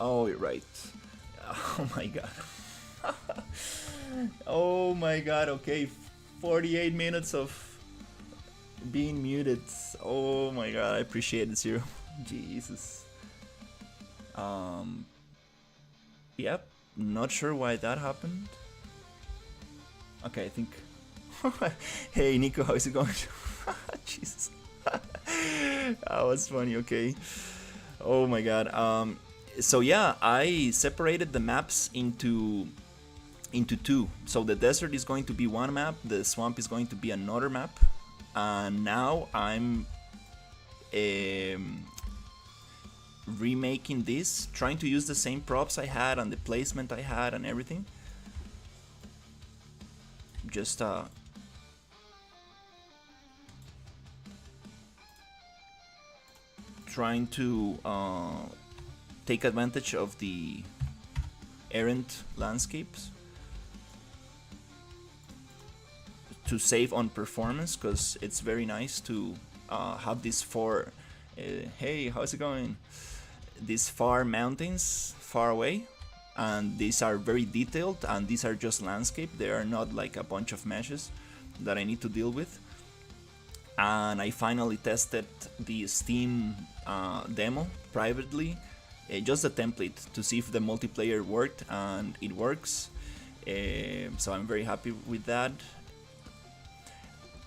Oh, you're right. Oh my god. Oh my god, okay. 48 minutes of being muted. Oh my god, I appreciate it, Zero. Jesus. Um, yep, not sure why that happened. Okay, I think. Hey, Nico, how's it going? Jesus. That was funny, okay. Oh my god. So yeah, I separated the maps into two. So the desert is going to be one map, the swamp is going to be another map, and now I'm um, remaking this, trying to use the same props I had and the placement I had and everything. Just trying to take advantage of the errant landscapes to save on performance, because it's very nice to have these four hey, how's it going, these far mountains far away, and these are very detailed, and these are just landscape, they are not like a bunch of meshes that I need to deal with. And I finally tested the Steam demo privately, just the template, to see if the multiplayer worked, and it works. So I'm very happy with that.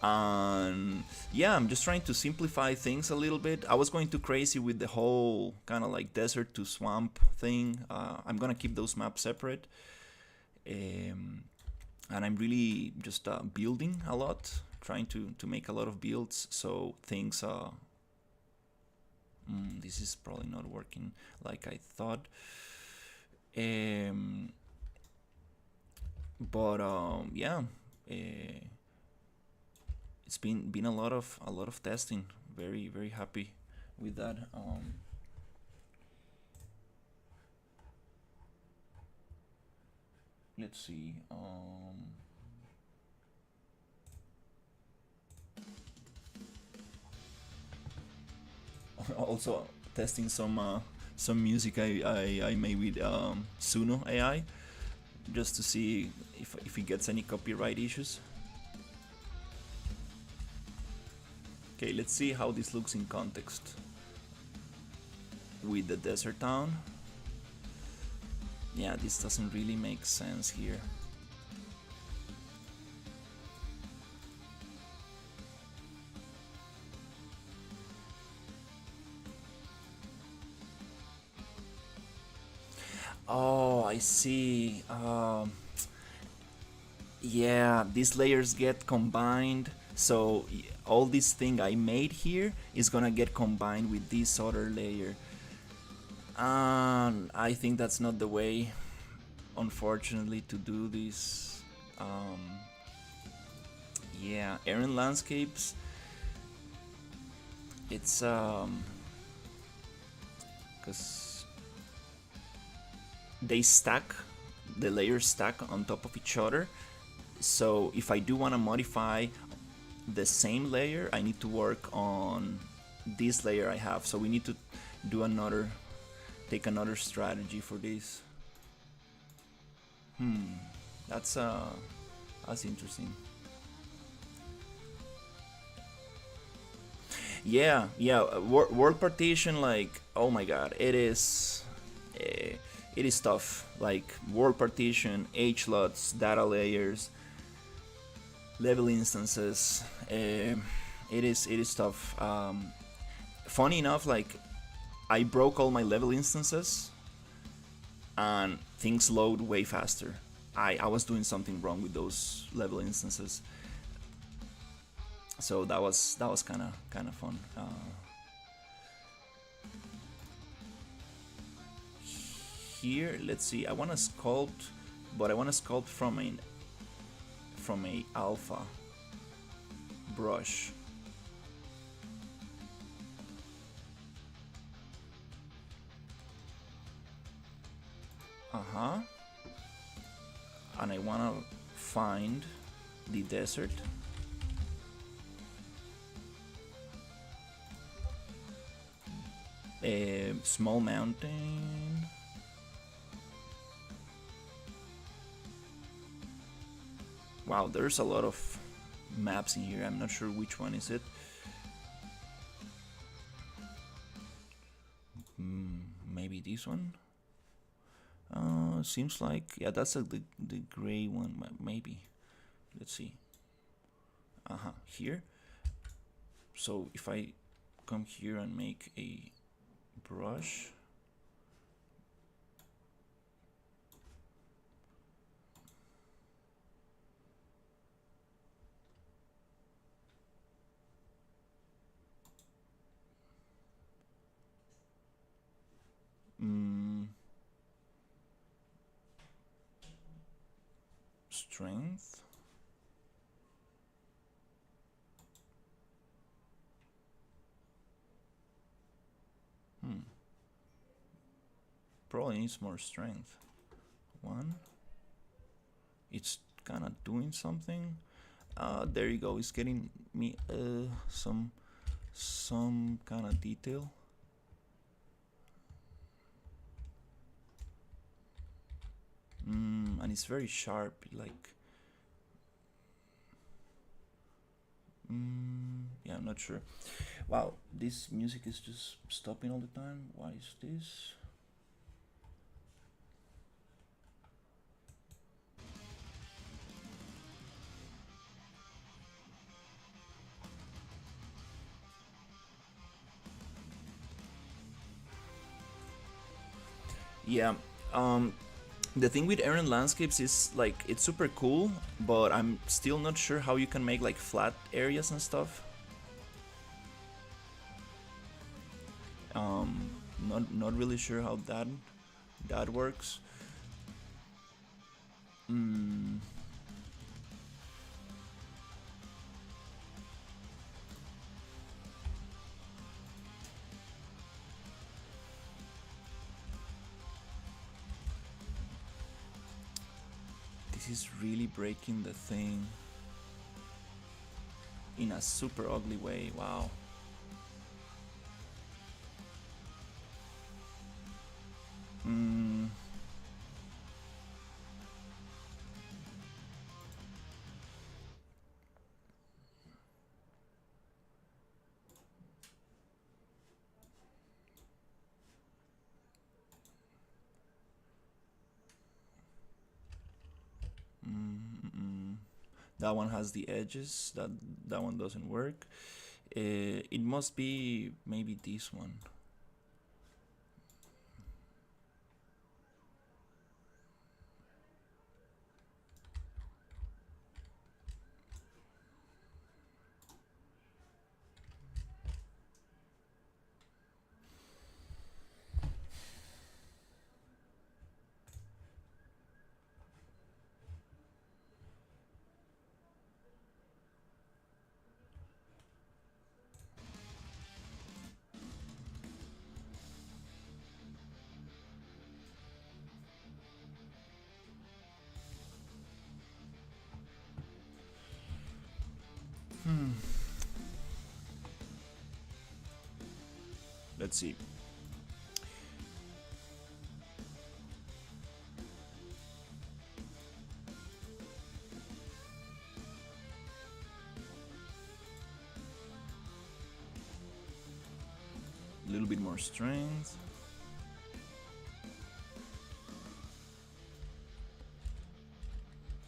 And yeah, I'm just trying to simplify things a little bit. I was going too crazy with the whole kind of like desert to swamp thing. I'm gonna keep those maps separate. And I'm really just building a lot, trying to make a lot of builds, so things this is probably not working like I thought. But yeah, it's been a lot of testing. Very happy with that. Let's see. Also testing some music I made with Suno AI, just to see if it gets any copyright issues. Okay, let's see how this looks in context with the desert town. Yeah, this doesn't really make sense here. Oh, I see. Yeah, these layers get combined. So all this thing I made here is gonna get combined with this other layer. And I think that's not the way, unfortunately, to do this. Yeah, Aaron landscapes. It's because they stack, the layers stack on top of each other. So if I do want to modify the same layer, I need to work on this layer I have. So we need to do take another strategy for this. That's interesting. Yeah. World partition, like, oh my god, it is tough. Like world partition, H lots, data layers, level instances. It is tough. Funny enough, like I broke all my level instances, and things load way faster. I was doing something wrong with those level instances, so that was kind of fun. Here, let's see. I want to sculpt, but I want to sculpt from a alpha brush. And I want to find the desert. A small mountain. Wow, there's a lot of maps in here. I'm not sure which one is it. Maybe this one. Seems like, yeah, that's the gray one. Maybe. Let's see. Here. So if I come here and make a brush. Strength. Probably needs more strength. One. It's kind of doing something. There you go. It's getting me some kind of detail. And it's very sharp, like. Yeah, I'm not sure. Wow, this music is just stopping all the time. Why is this? Yeah, the thing with Aaron landscapes is like it's super cool, but I'm still not sure how you can make like flat areas and stuff. Not really sure how that works. This is really breaking the thing in a super ugly way. Wow. That one has the edges. That one doesn't work. It must be maybe this one. Let's see. A little bit more strength.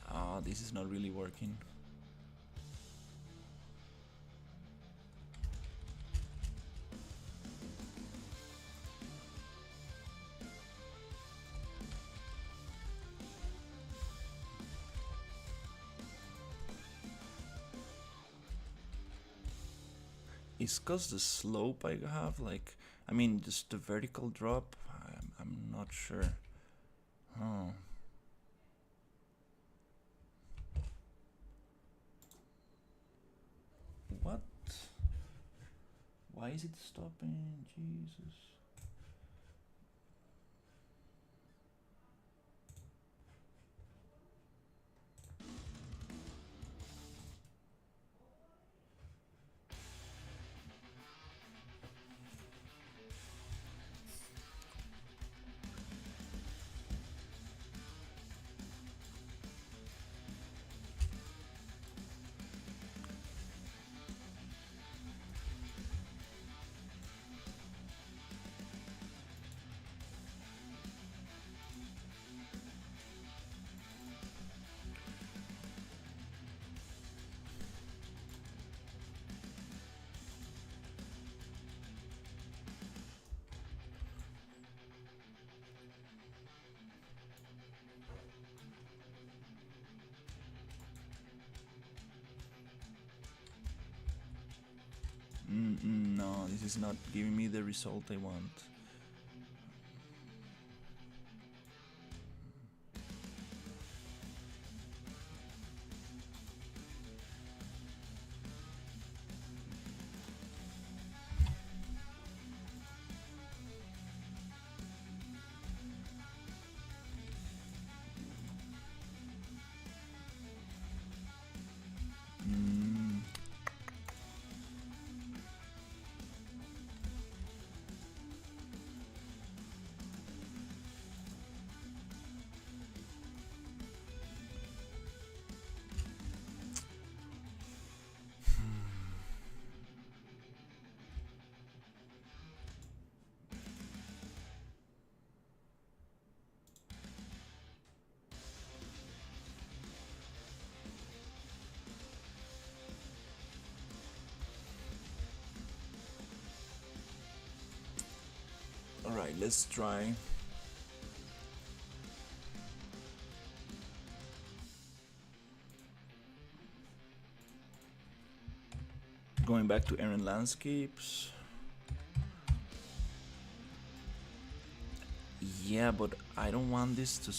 Ah, this is not really working. It's cause the slope I have, like, I mean, just the vertical drop. I'm not sure. Oh. What? Why is it stopping? Jesus. No, this is not giving me the result I want. Alright, let's try. Going back to Aaron Landscapes. Yeah, but I don't want this to...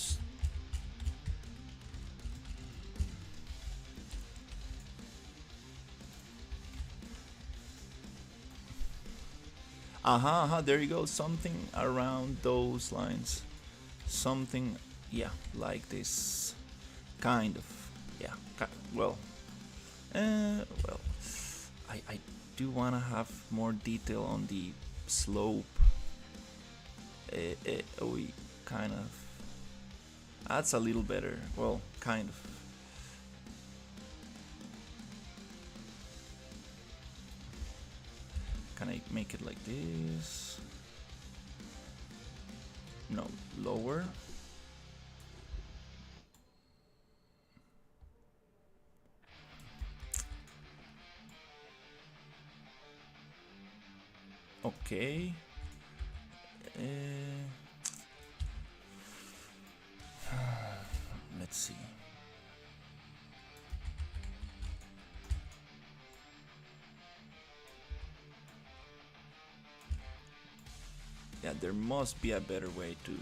There you go. Something around those lines. Something, yeah, like this. Kind of. Yeah, well. Well, I do want to have more detail on the slope. We kind of... That's a little better. Well, kind of. Can I make it like this? No, lower. Okay. Let's see. Yeah, there must be a better way to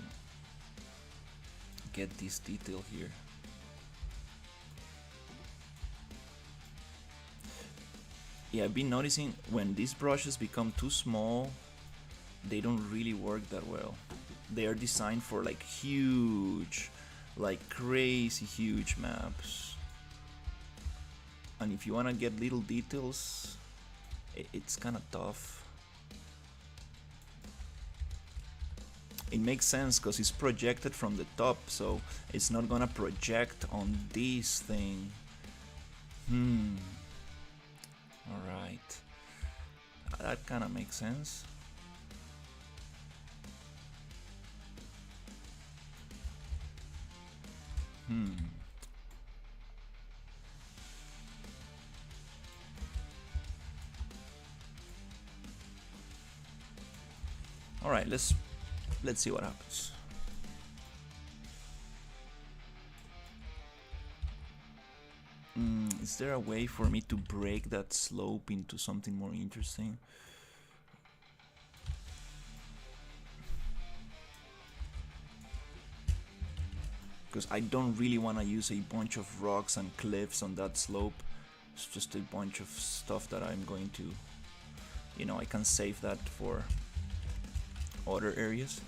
get this detail here. Yeah, I've been noticing when these brushes become too small, they don't really work that well. They are designed for like huge, like crazy huge maps. And if you want to get little details, it's kind of tough. It makes sense because it's projected from the top, so it's not gonna project on this thing. Alright. That kind of makes sense. Alright, let's see what happens. Is there a way for me to break that slope into something more interesting? Because I don't really want to use a bunch of rocks and cliffs on that slope. It's just a bunch of stuff that I'm going to, you know, I can save that for other areas.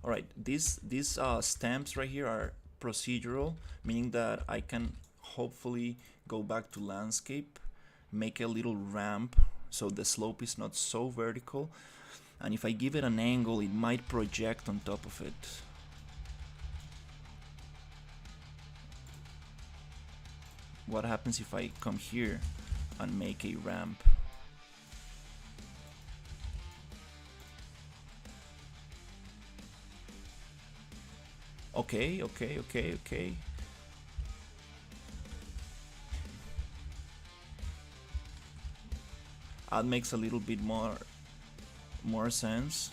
Alright, these stamps right here are procedural, meaning that I can hopefully go back to landscape, make a little ramp so the slope is not so vertical, and if I give it an angle it might project on top of it. What happens if I come here and make a ramp? Okay. that makes a little bit more sense.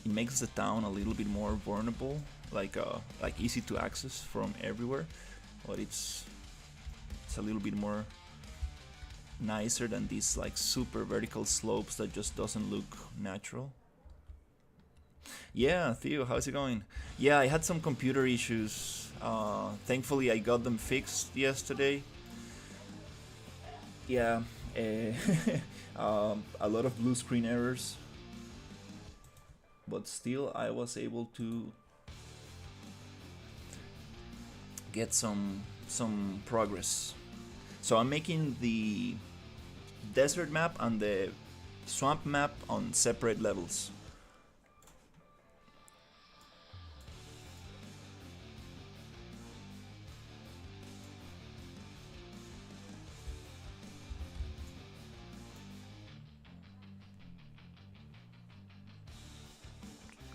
It makes the town a little bit more vulnerable, like easy to access from everywhere, but it's a little bit more nicer than these like super vertical slopes that just doesn't look natural. Yeah, Theo, how's it going? Yeah, I had some computer issues. Thankfully, I got them fixed yesterday. Yeah, a lot of blue screen errors, but still, I was able to get some progress. So I'm making the desert map and the swamp map on separate levels.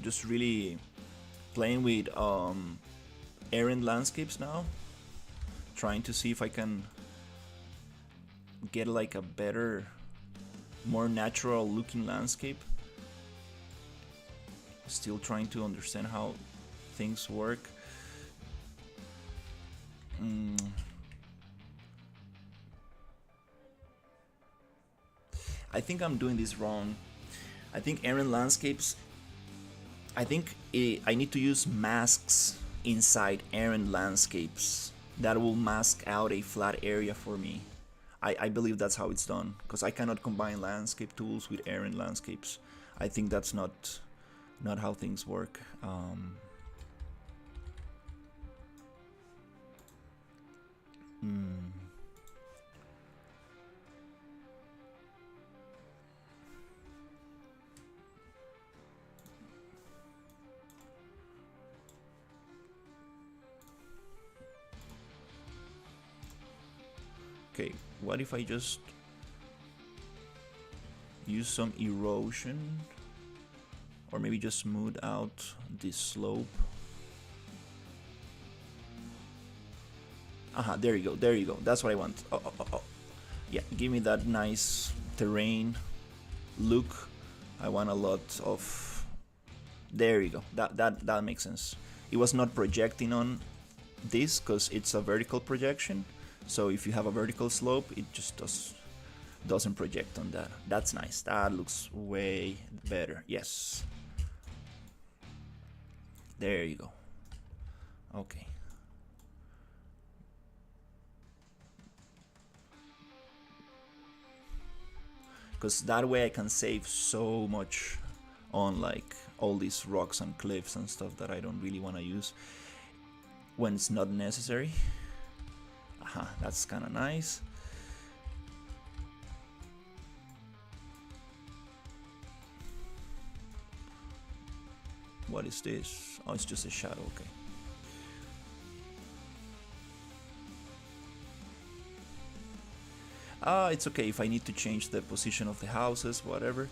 Just really playing with errand landscapes now, trying to see if I can get like a better, more natural looking landscape. Still trying to understand how things work. I think I'm doing this wrong. I think errand landscapes, I think I need to use masks inside errand landscapes that will mask out a flat area for me. I believe that's how it's done, because I cannot combine landscape tools with errand landscapes. I think that's not how things work. Okay, what if I just use some erosion, or maybe just smooth out this slope? Aha, there you go, there you go. That's what I want. Oh. Yeah, give me that nice terrain look. I want a lot of... There you go. That makes sense. It was not projecting on this because it's a vertical projection. So if you have a vertical slope, it just doesn't project on that. That's nice. That looks way better. Yes. There you go. Okay. Because that way I can save so much on like all these rocks and cliffs and stuff that I don't really want to use when it's not necessary. Aha, that's kind of nice. What is this? Oh, it's just a shadow, okay. It's okay if I need to change the position of the houses, whatever.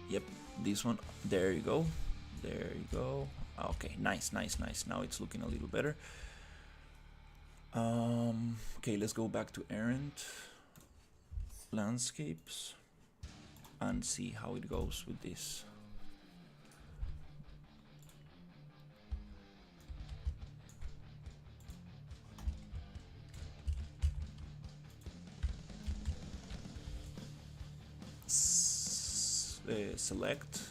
Yep, this one. There you go. There you go. Okay, nice. Now it's looking a little better. Okay, let's go back to errand landscapes and see how it goes with this. Select.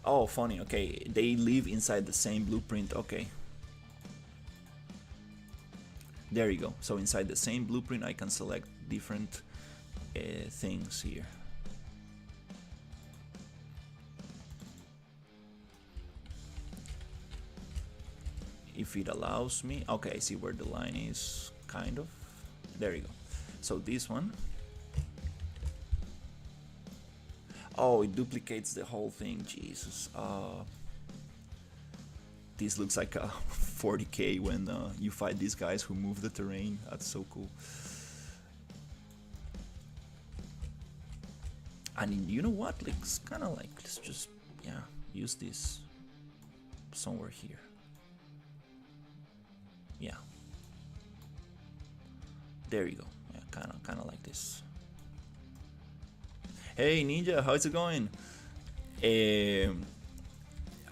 Oh, funny. Okay, they live inside the same blueprint. Okay. There you go. So inside the same blueprint, I can select different things here. If it allows me. Okay, I see where the line is, kind of. There you go. So this one. Oh, it duplicates the whole thing. Jesus. This looks like a 40k when you fight these guys who move the terrain. That's so cool. And you know what? Like, it's kind of like, let's just, yeah, use this somewhere here. Yeah. There you go. Yeah, kind of like this. Hey Ninja, how's it going? Um,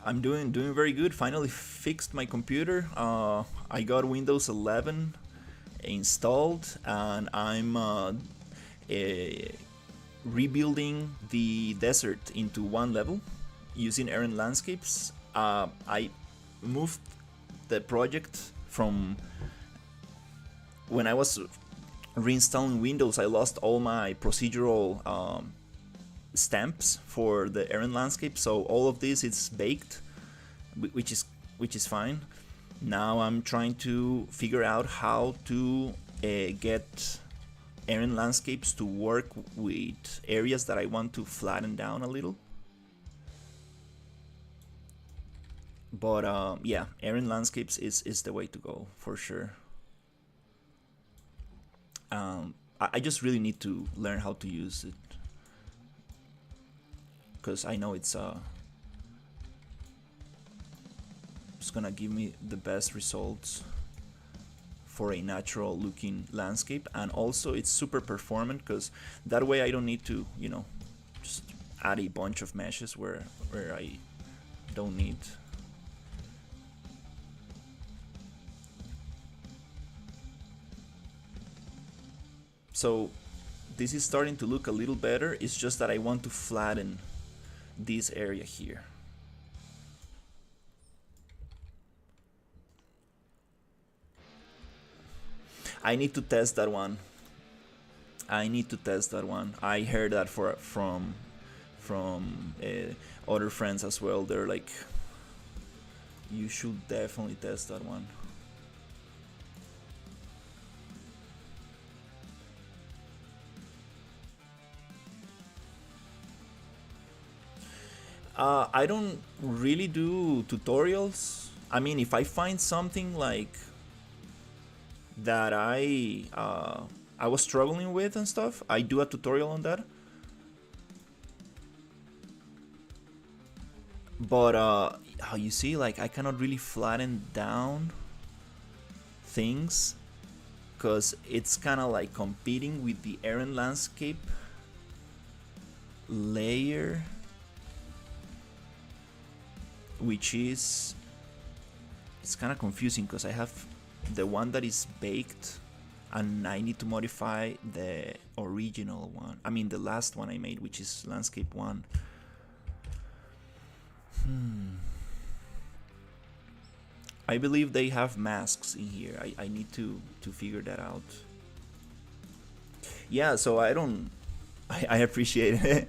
I'm doing very good. Finally fixed my computer. I got Windows 11 installed, and I'm rebuilding the desert into one level using Aaron landscapes. I moved the project from when I was reinstalling Windows. I lost all my procedural stamps for the Aaron landscape, so all of this is baked, which is fine. Now I'm trying to figure out how to get Aaron landscapes to work with areas that I want to flatten down a little. But yeah, Aaron landscapes is the way to go for sure. I just really need to learn how to use it, because I know it's gonna give me the best results for a natural looking landscape, and also it's super performant, because that way I don't need to, just add a bunch of meshes where I don't need. So this is starting to look a little better. It's just that I want to flatten this area here. I need to test that one. I heard that from other friends as well. They're like, you should definitely test that one. I don't really do tutorials. I mean, if I find something like that I was struggling with and stuff, I do a tutorial on that. But how you see, like, I cannot really flatten down things, because it's kind of like competing with the Aaron landscape layer, which is, it's kind of confusing, because I have the one that is baked and I need to modify the original one. I mean the last one I made, which is landscape 1. I believe they have masks in here. I need to figure that out. Yeah, so I appreciate it.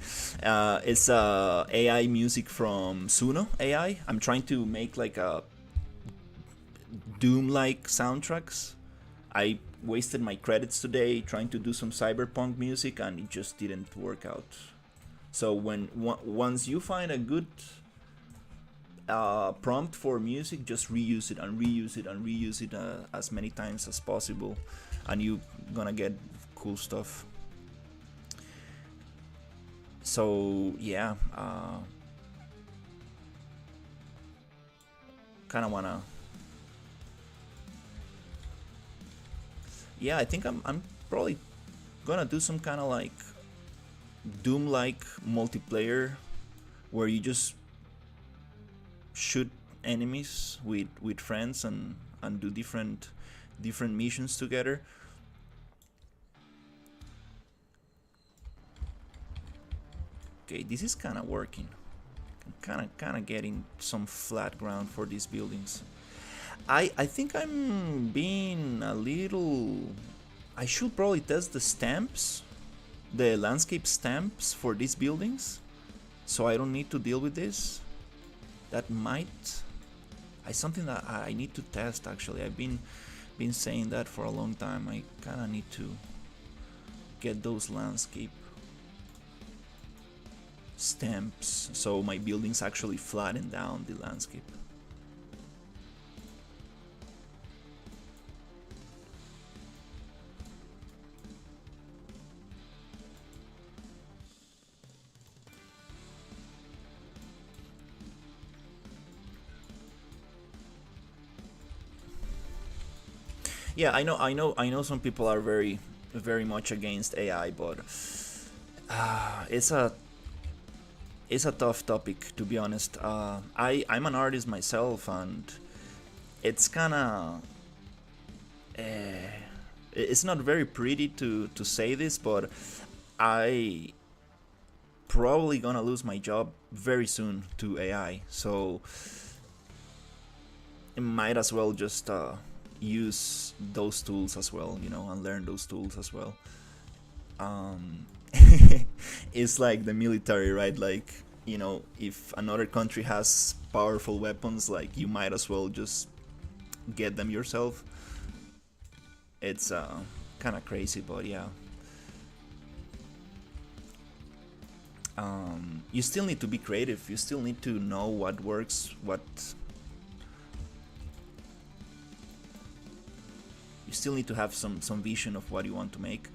It's AI music from Suno AI. I'm trying to make like a Doom-like soundtracks. I wasted my credits today trying to do some cyberpunk music, and it just didn't work out. So once you find a good prompt for music, just reuse it and reuse it and reuse it as many times as possible, and you're gonna get cool stuff. So yeah, kind of wanna. Yeah, I think I'm probably gonna do some kind of like Doom-like multiplayer, where you just shoot enemies with friends and do different missions together. Okay, this is kind of working. Kind of getting some flat ground for these buildings. I think I'm being a little. I should probably test the stamps, the landscape stamps for these buildings, so I don't need to deal with this. That might. Something that I need to test actually. I've been saying that for a long time. I kind of need to get those landscape stamps so my buildings actually flatten down the landscape. Yeah, I know. Some people are very much against AI, but it's a tough topic to be honest. I'm an artist myself, and it's kind of it's not very pretty to say this, but I probably gonna lose my job very soon to AI. So I might as well just use those tools as well, and learn those tools as well. Um, it's like the military, right? Like, if another country has powerful weapons, like you might as well just get them yourself. It's kind of crazy, but yeah. You still need to be creative. You still need to know what works, what you still need to have some vision of what you want to make.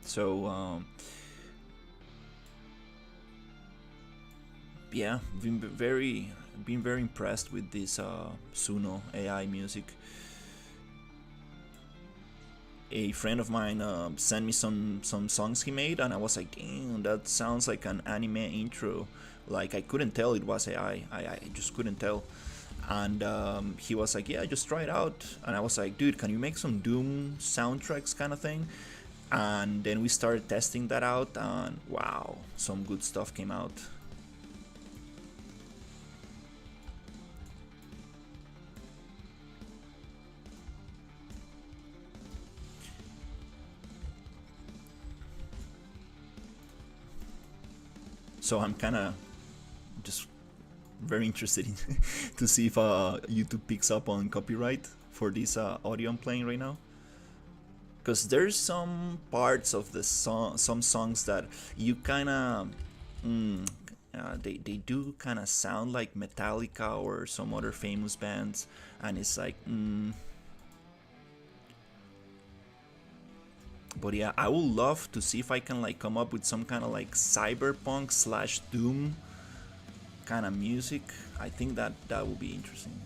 So yeah, been very impressed with this Suno AI music. A friend of mine sent me some songs he made, and I was like, damn, that sounds like an anime intro. Like I couldn't tell it was AI. I just couldn't tell. And he was like, yeah, just try it out. And I was like, dude, can you make some Doom soundtracks kind of thing? And then we started testing that out, and wow, some good stuff came out. So I'm kind of just very interested in to see if YouTube picks up on copyright for this audio I'm playing right now. Because there's some parts of the song, some songs that you kind of, they do kind of sound like Metallica or some other famous bands, and it's like, But yeah, I would love to see if I can like come up with some kind of like cyberpunk slash doom kind of music. I think that would be interesting.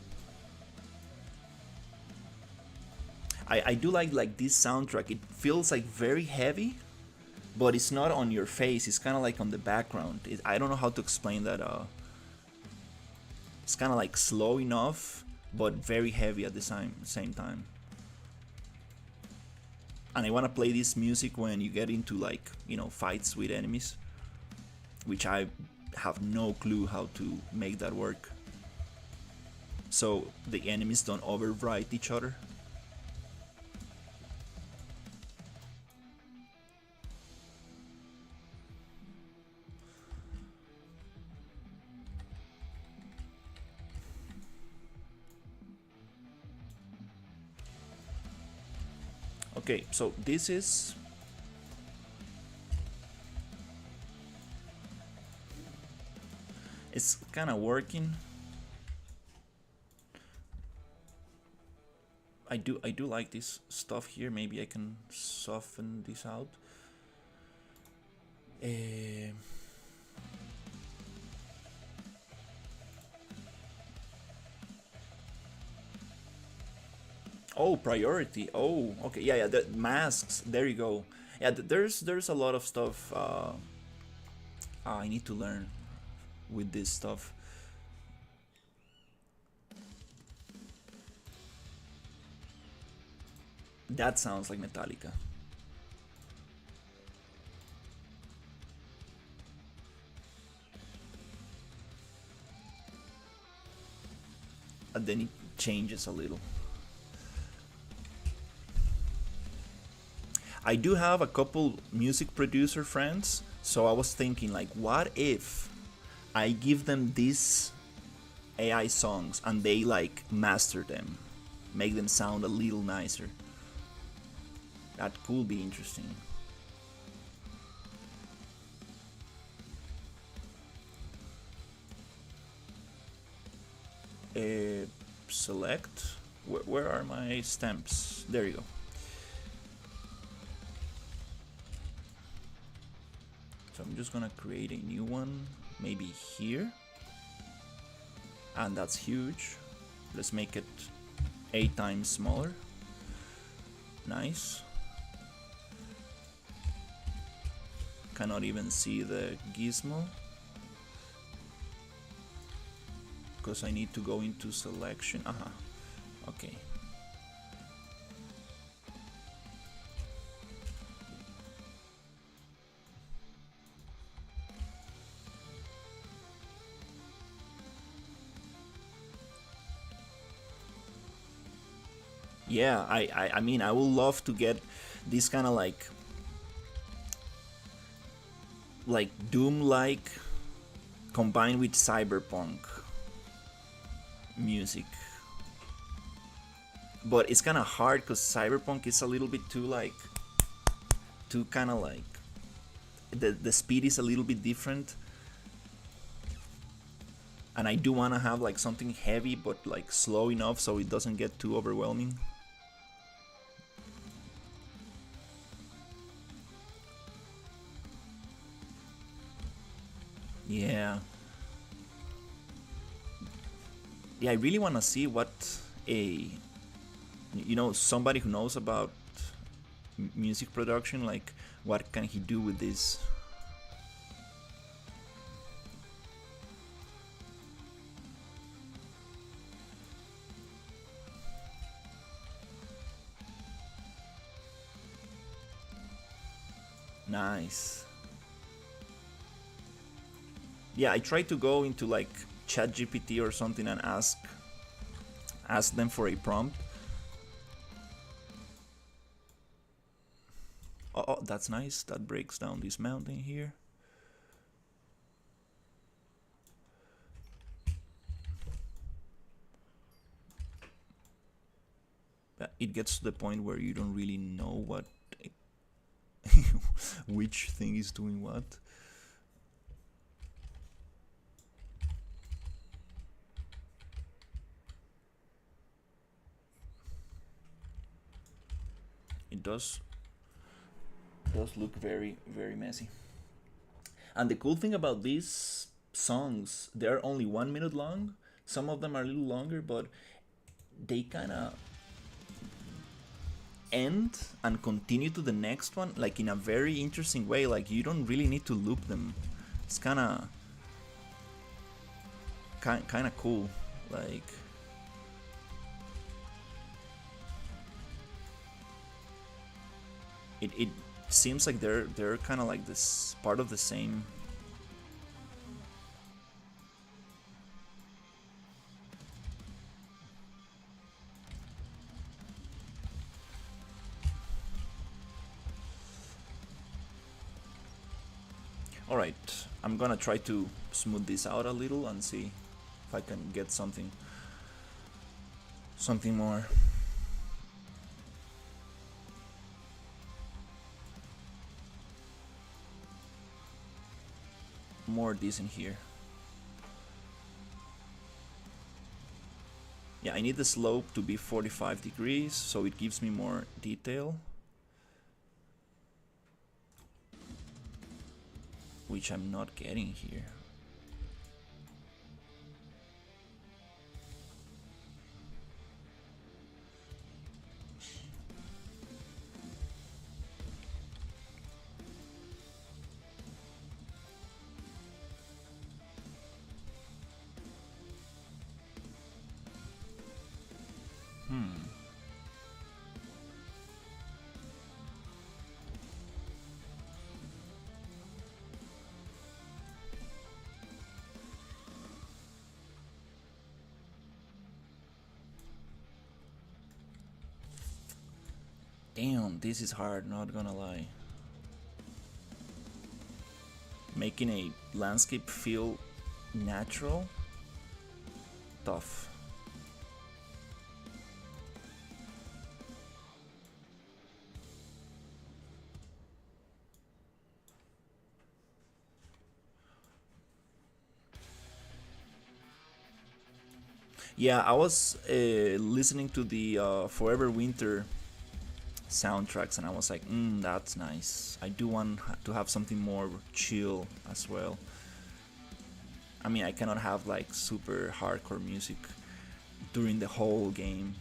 I do like this soundtrack. It feels like very heavy, but it's not on your face. It's kind of like on the background. I don't know how to explain that. It's kind of like slow enough, but very heavy at the same time. And I want to play this music when you get into like fights with enemies, which I have no clue how to make that work. So the enemies don't overwrite each other. Okay, so this is it's kind of working. I do like this stuff here. Maybe I can soften this out. Uh, oh, priority. Oh, okay. Yeah, yeah. The masks. There you go. Yeah, there's a lot of stuff I need to learn with this stuff. That sounds like Metallica. And then it changes a little. I do have a couple music producer friends, so I was thinking like, what if I give them these AI songs and they like master them, make them sound a little nicer? That could be interesting. Select. Where are my stamps? There you go. So I'm just gonna create a new one, maybe here. And that's huge. Let's make it 8 times smaller. Nice. Cannot even see the gizmo because I need to go into selection. Okay. Yeah, I mean, I would love to get this kind of like Doom-like combined with cyberpunk music. But it's kind of hard because cyberpunk is a little bit too kind of like the speed is a little bit different, and I do want to have like something heavy but like slow enough so it doesn't get too overwhelming. Yeah. Yeah, I really want to see what somebody who knows about music production, like what can he do with this. Nice. Yeah, I tried to go into like ChatGPT or something and ask them for a prompt. Oh, that's nice. That breaks down this mountain here. It gets to the point where you don't really know what which thing is doing what. It does look very, very messy. And the cool thing about these songs, they're only 1 minute long. Some of them are a little longer, but they kind of end and continue to the next one like in a very interesting way. Like you don't really need to loop them. It's kind of cool. Like it seems like they're kind of like this part of the same. Alright, I'm gonna try to smooth this out a little and see if I can get something more decent here. Yeah, I need the slope to be 45 degrees so it gives me more detail, which I'm not getting here. Damn, this is hard, not gonna lie. Making a landscape feel natural, tough. Yeah, I was listening to the Forever Winter soundtracks, and I was like, that's nice. I do want to have something more chill as well. I mean, I cannot have like super hardcore music during the whole game.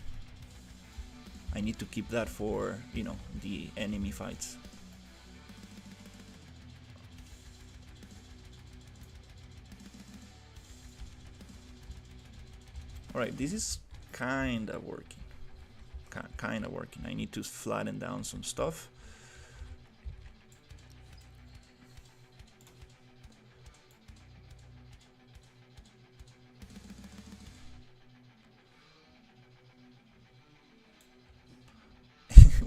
I need to keep that for, the enemy fights. Alright, this is kinda working. Kinda working. I need to flatten down some stuff.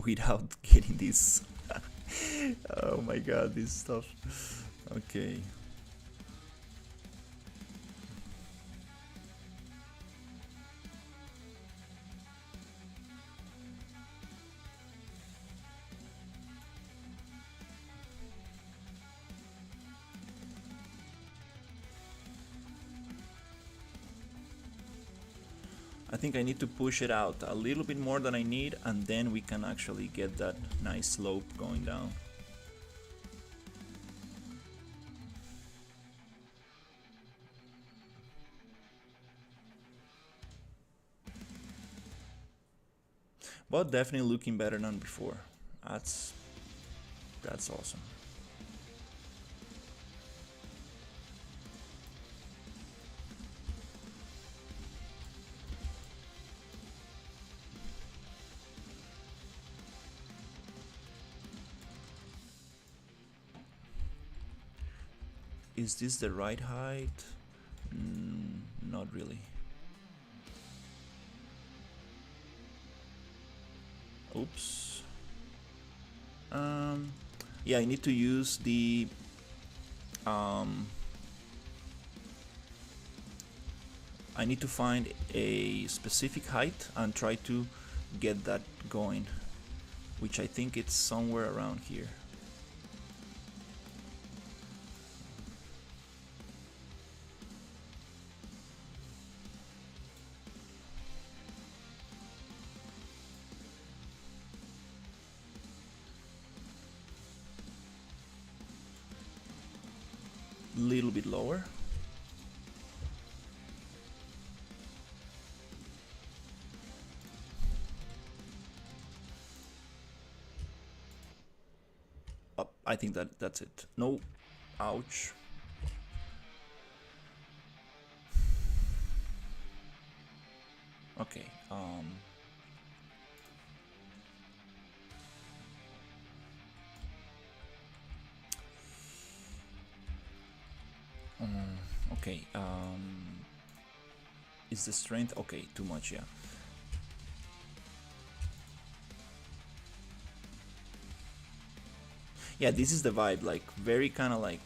Without getting this. Oh my god, this stuff. Okay. I think I need to push it out a little bit more than I need, and then we can actually get that nice slope going down. But definitely looking better than before. That's awesome. Is this the right height? Not really. Oops. Yeah, I need to use the I need to find a specific height and try to get that going, which I think it's somewhere around here. Little bit lower. Up. I think that's it. No. Ouch. Okay. Okay. Is the strength okay? Too much, yeah. Yeah, this is the vibe. Like very kind of like.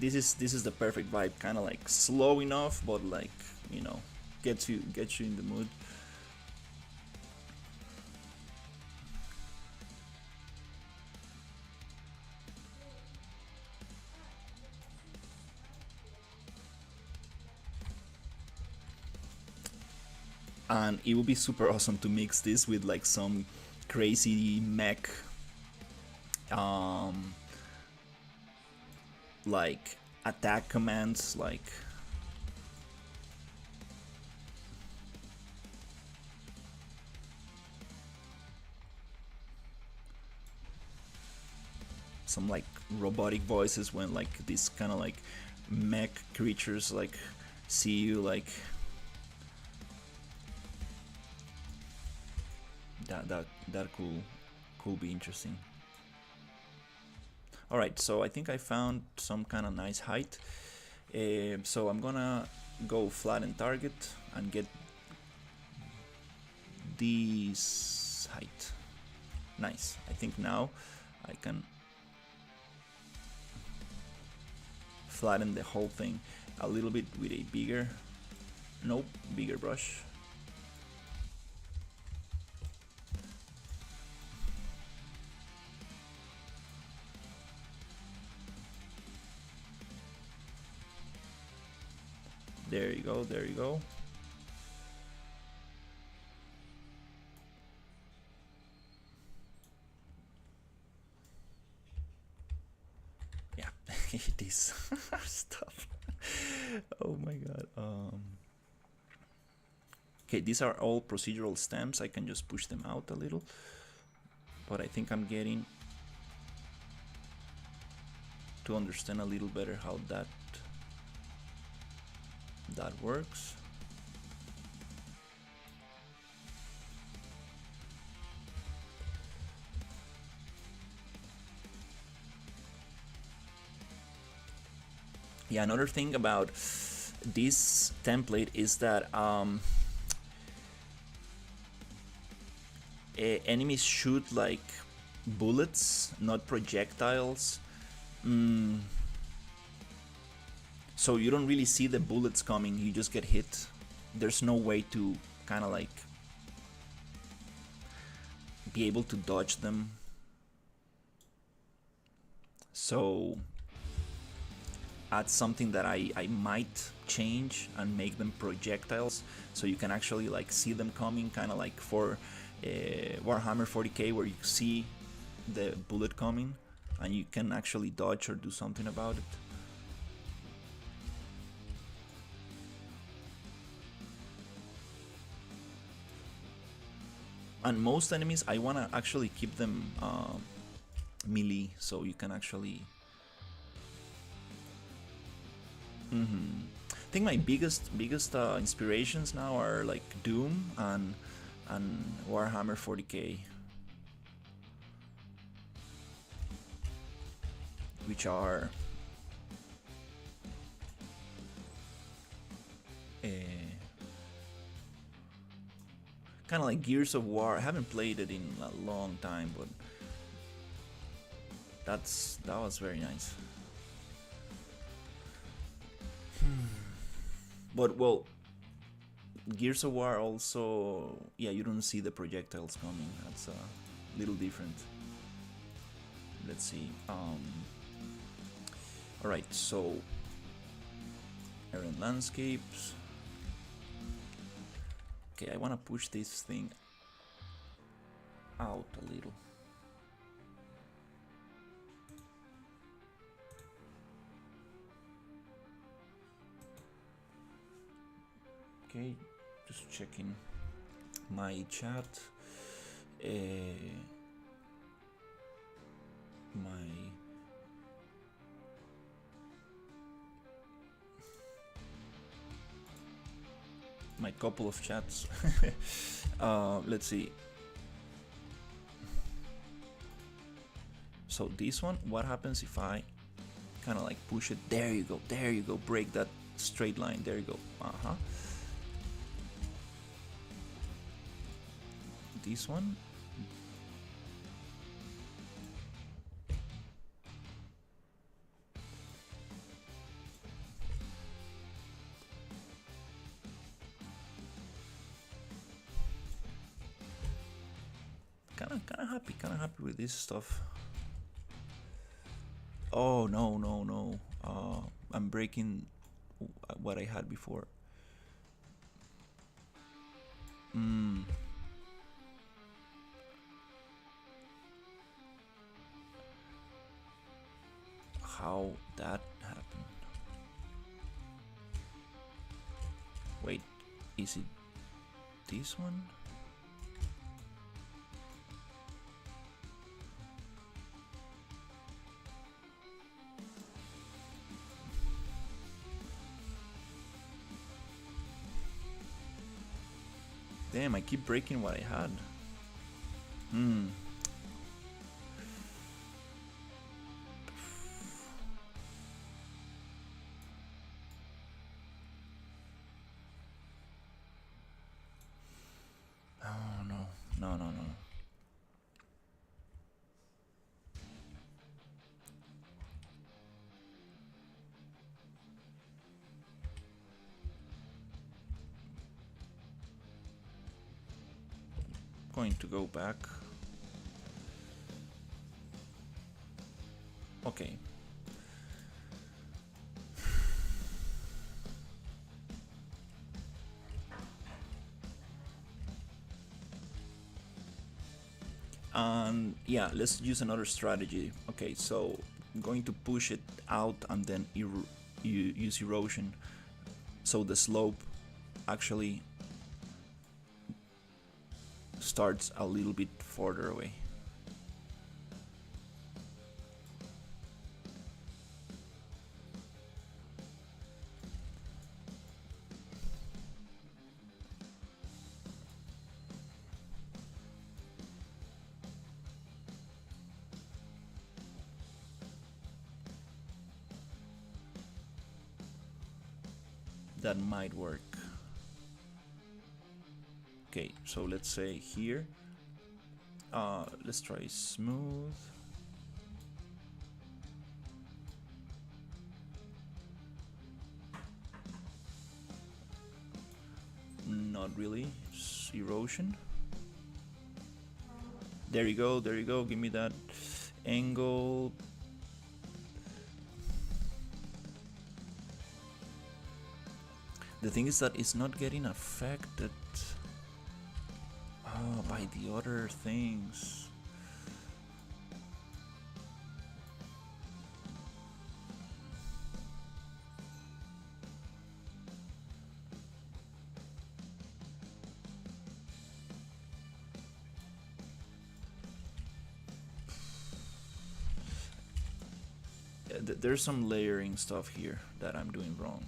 This is the perfect vibe. Kind of like slow enough, but like gets you in the mood. And it would be super awesome to mix this with like some crazy mech like attack commands, like some like robotic voices when like these kind of like mech creatures like see you, like that could be interesting. Alright, so I think I found some kind of nice height. So I'm gonna go flatten target and get this height. Nice. I think now I can flatten the whole thing a little bit with a bigger brush. There you go. this stuff. Oh my god. Okay, these are all procedural stamps. I can just push them out a little. But I think I'm getting to understand a little better how that works. Yeah, another thing about this template is that enemies shoot like bullets, not projectiles. So you don't really see the bullets coming, you just get hit. There's no way to kind of like be able to dodge them. So that's something that I might change and make them projectiles, so you can actually like see them coming, kind of like for Warhammer 40k, where you see the bullet coming and you can actually dodge or do something about it. And most enemies, I want to actually keep them melee, so you can actually... I think my biggest inspirations now are like Doom and Warhammer 40k, which are kind of like Gears of War. I haven't played it in a long time, but that was very nice. But well, Gears of War also, yeah, you don't see the projectiles coming. That's a little different. Let's see. All right, so Arid landscapes. Okay, I want to push this thing out a little. Okay, just checking my chat. My couple of chats. Let's see. So this one, what happens if I kind of like push it? There you go, there you go. Break that straight line. There you go. This one. Kind of happy with this stuff. Oh no! I'm breaking what I had before. How that happened? Wait, is it this one? Damn, I keep breaking what I had. Oh no. Going to go back. Okay. And yeah, let's use another strategy. Okay, so going to push it out and then use erosion, so the slope actually starts a little bit further away. That might work. Okay, so let's say here, let's try smooth. Not really, it's erosion. There you go, there you go, give me that angle. The thing is that it's not getting affected by the other things. There's some layering stuff here that I'm doing wrong.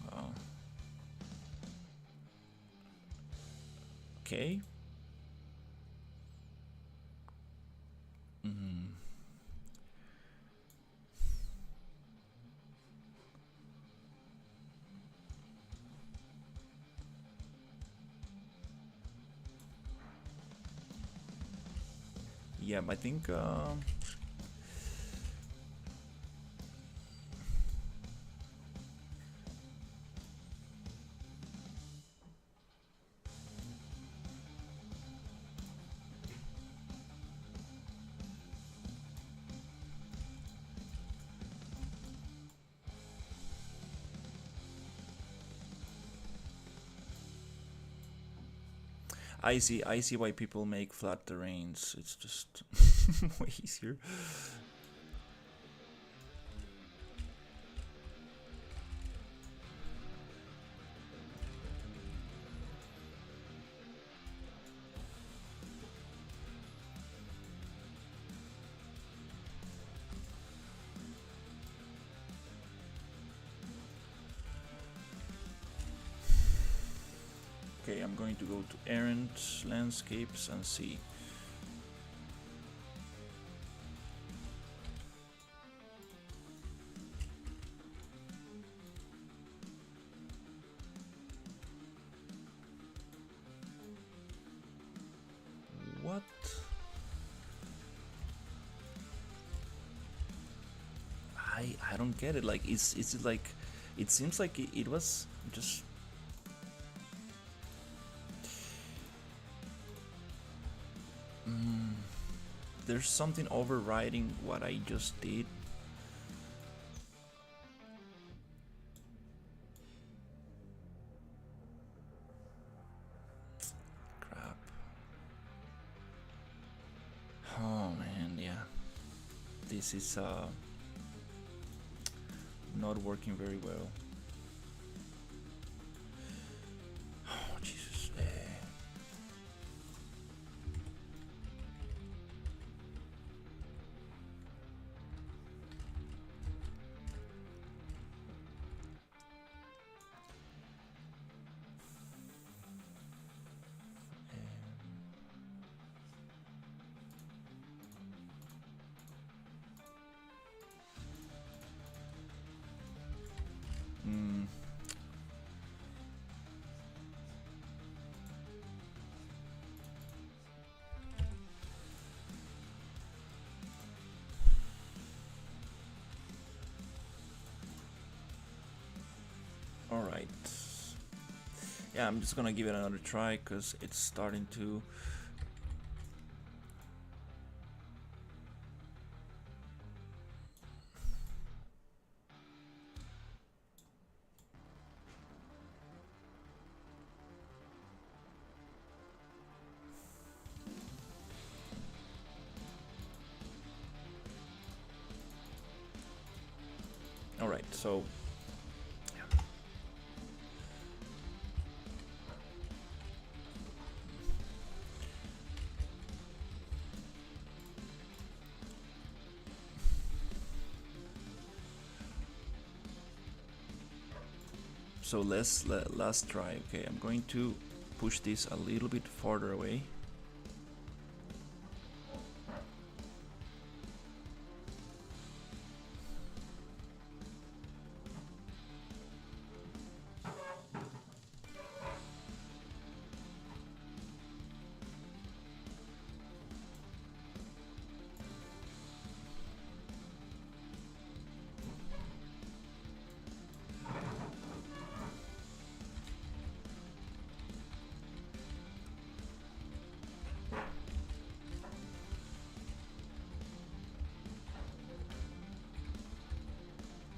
Okay. Yeah, I think I see why people make flat terrains. It's just way easier. Okay, I'm going to go to errand landscapes and see. What? I don't get it. Like, is it like, it seems like it was just. There's something overriding what I just did. Crap. Oh man, yeah. This is not working very well. Oh Jesus. Alright. Yeah, I'm just gonna give it another try because it's starting to. So let's try. Okay, I'm going to push this a little bit farther away.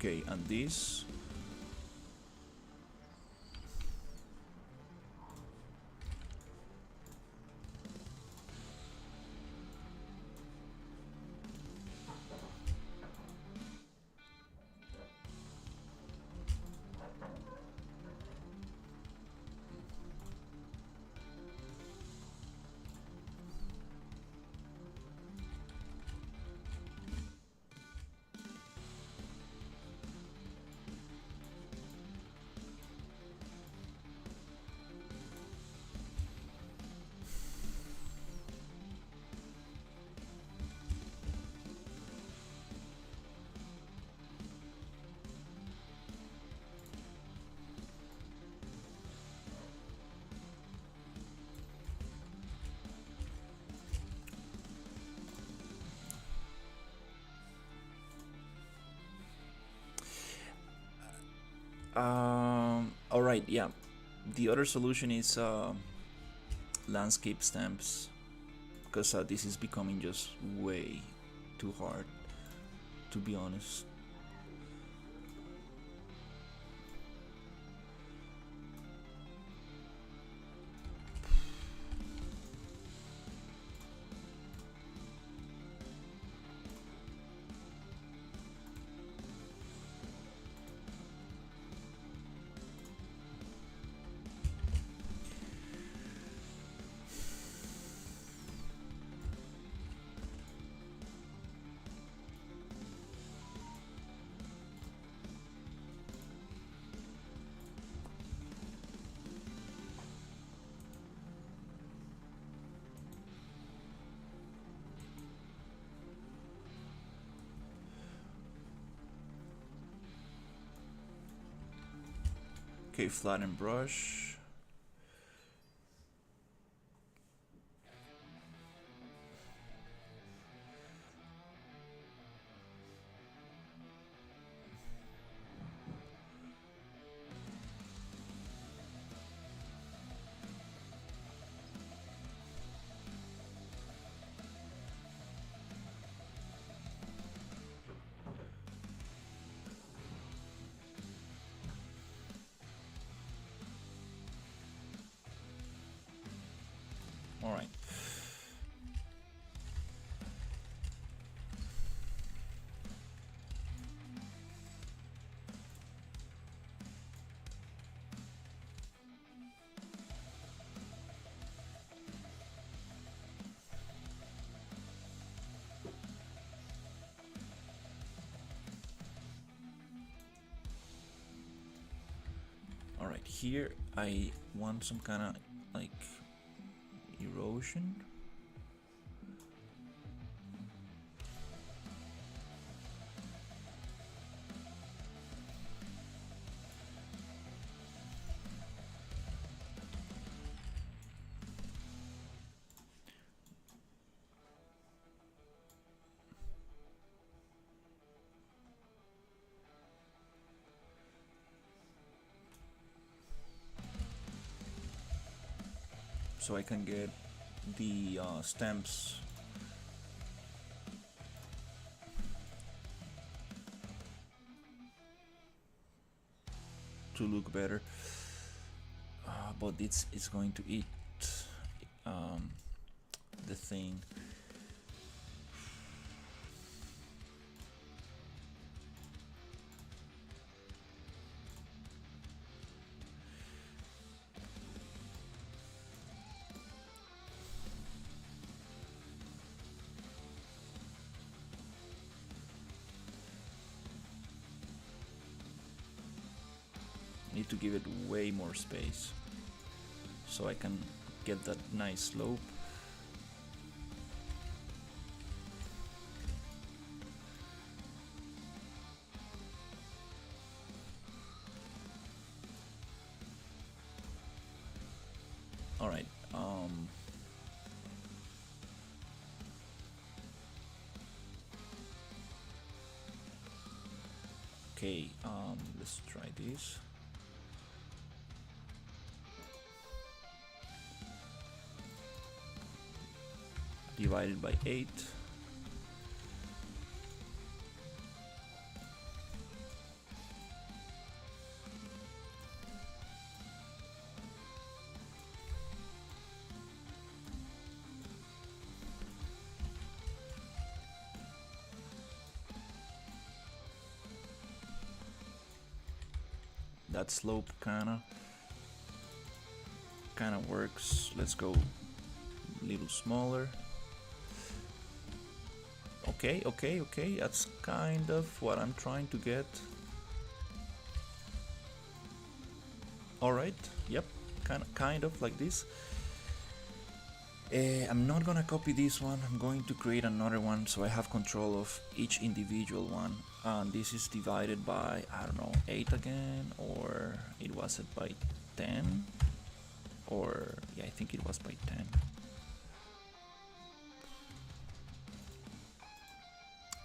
Okay, and this. All right, yeah. The other solution is landscape stamps, because this is becoming just way too hard, to be honest. Okay, flatten brush. All right. All right, here I want some kind of like erosion. So I can get the stamps to look better, but it's going to eat the thing. need to give it way more space so I can get that nice slope. All right. Okay. Let's try this. Divided by 8. That slope kinda works. Let's go a little smaller. Okay, that's kind of what I'm trying to get. Alright, yep, kind of like this. I'm not gonna copy this one, I'm going to create another one so I have control of each individual one. And this is divided by, I don't know, 8 again, or it was it by 10? Or, yeah, I think it was by 10.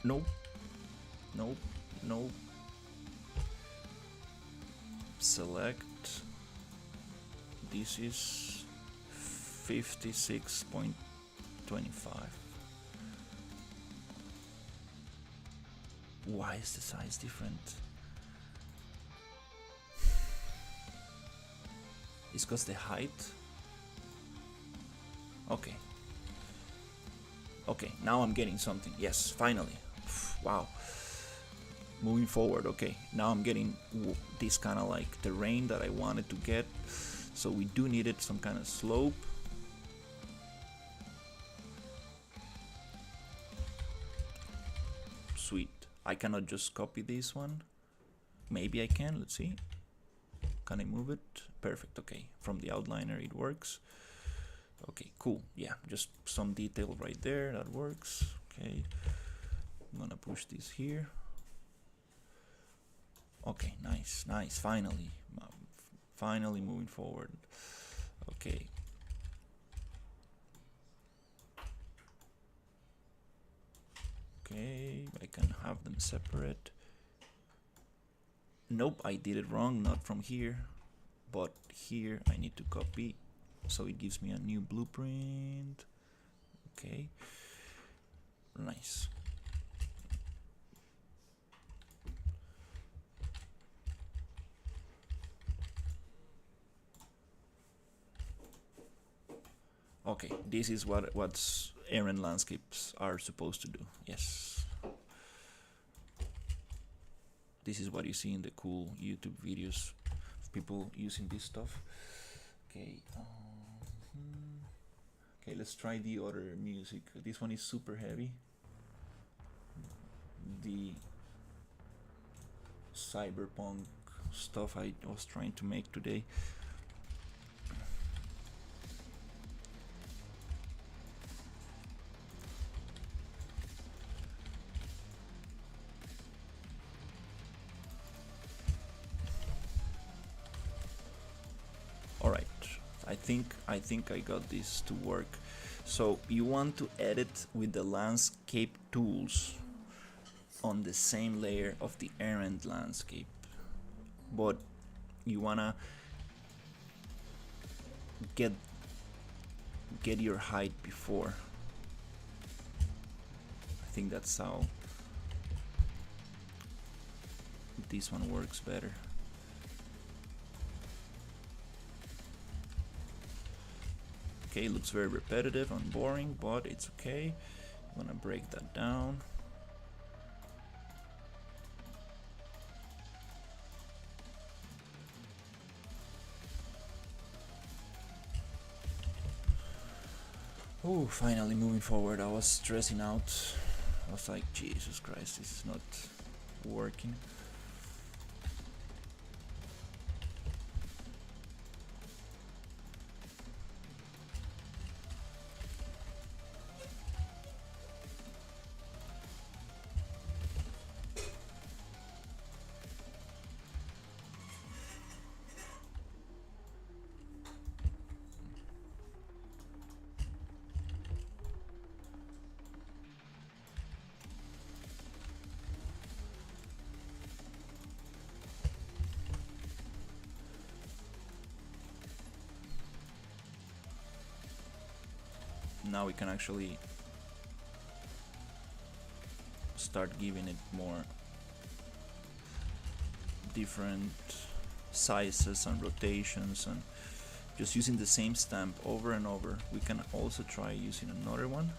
Nope. Select. This is 56.25. Why is the size different? It's because the height. Okay, now I'm getting something. Yes, finally. Wow. Moving forward. Okay, now I'm getting this kind of like terrain that I wanted to get. So we do needed some kind of slope. Sweet. I cannot just copy this one. Maybe I can. Let's see. Can I move it? Perfect. Okay, from the outliner it works. Okay, cool. Yeah, just some detail right there. That works. Okay, I'm gonna push this here. Okay, nice. Finally moving forward. Okay. Okay, I can have them separate. Nope, I did it wrong, not from here, but here I need to copy, so it gives me a new blueprint. Okay, nice. Okay, this is what's errand landscapes are supposed to do. Yes. This is what you see in the cool YouTube videos of people using this stuff. Okay. Okay, let's try the other music. This one is super heavy. The cyberpunk stuff I was trying to make today. Alright, I think I got this to work. So you want to edit with the landscape tools on the same layer of the errand landscape, but you wanna get your height before. I think that's how this one works better. Okay, looks very repetitive and boring, but it's okay. I'm gonna break that down. Oh, finally moving forward. I was stressing out. I was like, Jesus Christ, this is not working. now we can actually start giving it more different sizes and rotations, and just using the same stamp over and over. We can also try using another one.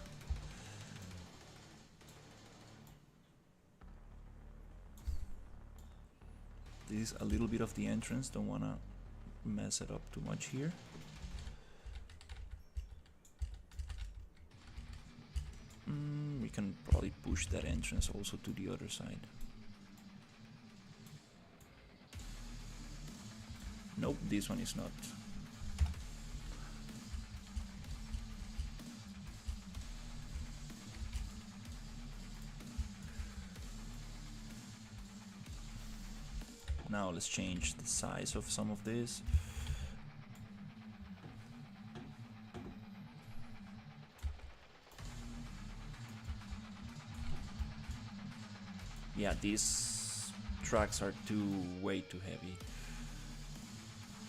This is a little bit of the entrance, don't want to mess it up too much here. We can probably push that entrance also to the other side. Nope, this one is not. Now let's change the size of some of this. Yeah, these tracks are way too heavy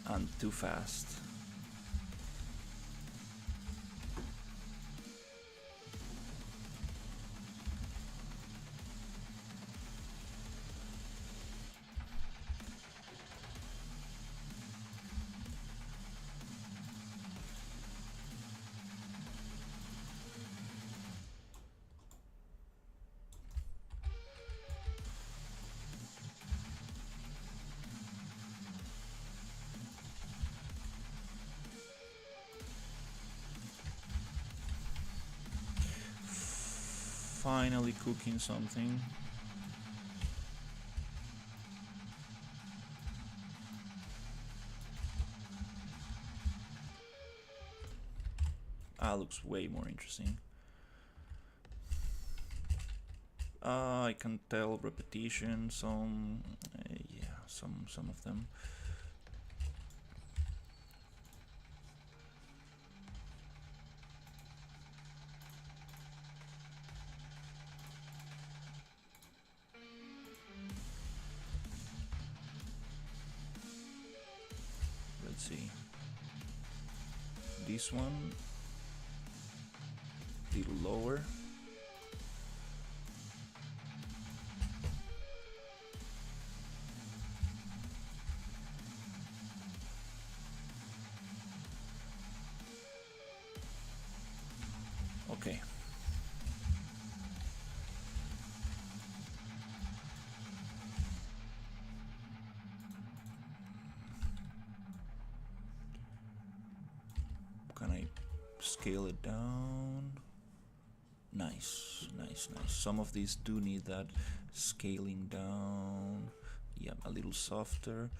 and too fast. Finally cooking something. Looks way more interesting. I can tell repetition, yeah, some of them. Let's see. This one, a little lower. Okay. Can I scale it down? Nice, nice, nice. Some of these do need that scaling down. Yeah, a little softer.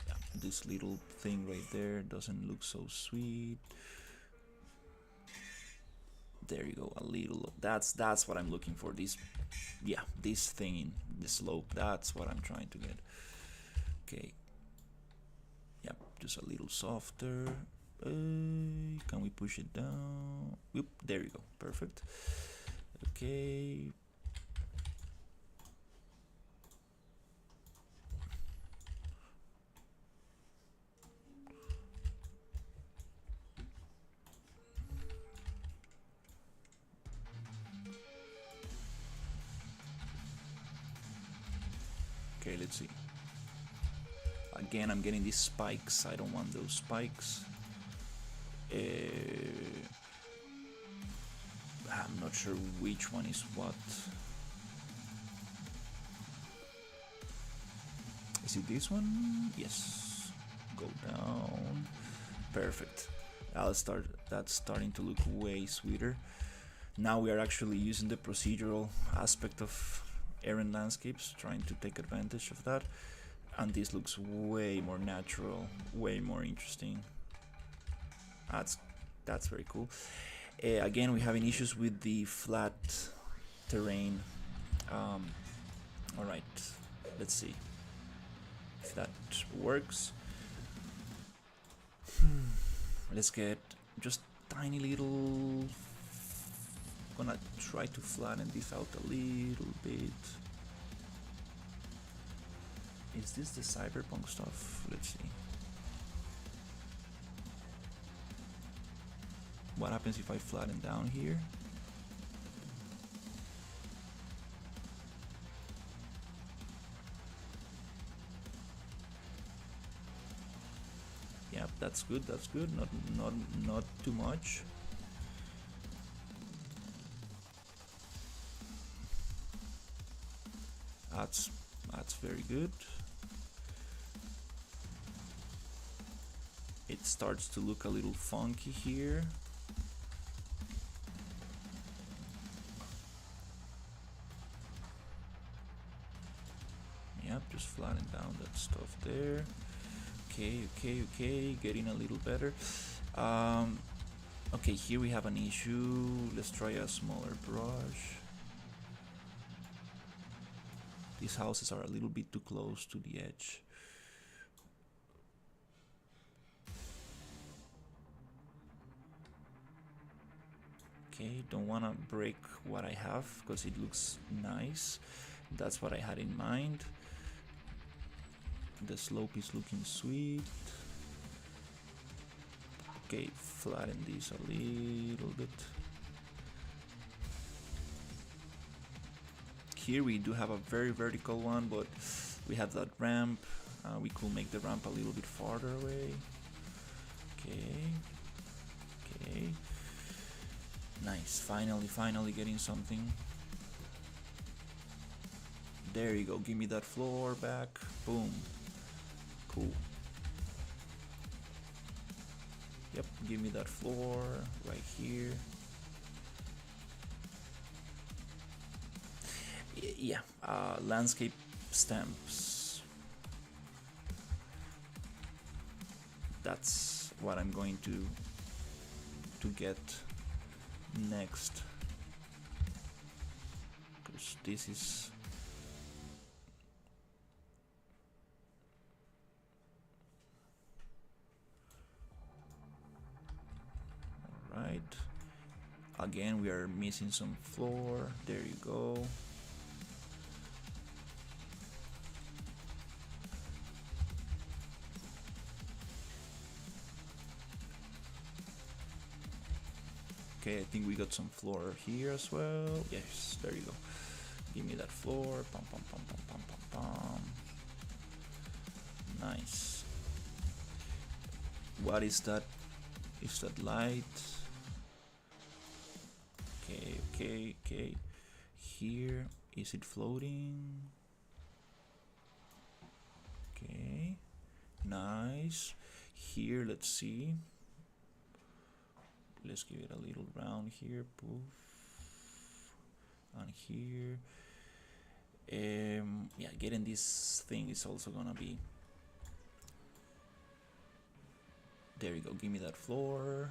Yeah, this little thing right there doesn't look so sweet. There you go, a little. That's what I'm looking for. This, yeah, this thing in the slope. That's what I'm trying to get. Okay. Yep, just a little softer. Can we push it down? Oop, there you go. Perfect. Okay. Okay, let's see. Again, I'm getting these spikes. I don't want those spikes. I'm not sure which one is what. Is it this one? Yes. Go down. Perfect. That's starting to look way sweeter. Now we are actually using the procedural aspect of errand landscapes, trying to take advantage of that. And this looks way more natural, way more interesting. That's very cool. Again, we're having issues with the flat terrain. All right, let's see if that works. Let's get just tiny little. Gonna try to flatten this out a little bit. Is this the cyberpunk stuff? Let's see. What happens if I flatten down here? Yep, that's good. That's good. Not too much. That's very good. It starts to look a little funky here. Yep, just flatten down that stuff there. Okay, getting a little better. Okay, here we have an issue. Let's try a smaller brush. These houses are a little bit too close to the edge. Okay, don't want to break what I have because it looks nice. That's what I had in mind. The slope is looking sweet. Okay, flatten this a little bit. Here we do have a very vertical one, but we have that ramp. We could make the ramp a little bit farther away. Okay. Nice, finally getting something. There you go, give me that floor back. Boom. Cool. Yep, give me that floor right here. Yeah, landscape stamps. That's what I'm going to get next. Because this is right. Again, we are missing some floor. There you go. Okay, I think we got some floor here as well. Yes, there you go. Give me that floor. Pum, pum, pum, pum, pum, pum, pum. Nice. What is that? Is that light? Okay. Here, is it floating? Okay, nice. Here, let's see. Let's give it a little round here. Poof. And here. Yeah, getting this thing is also gonna be. There you go. Give me that floor.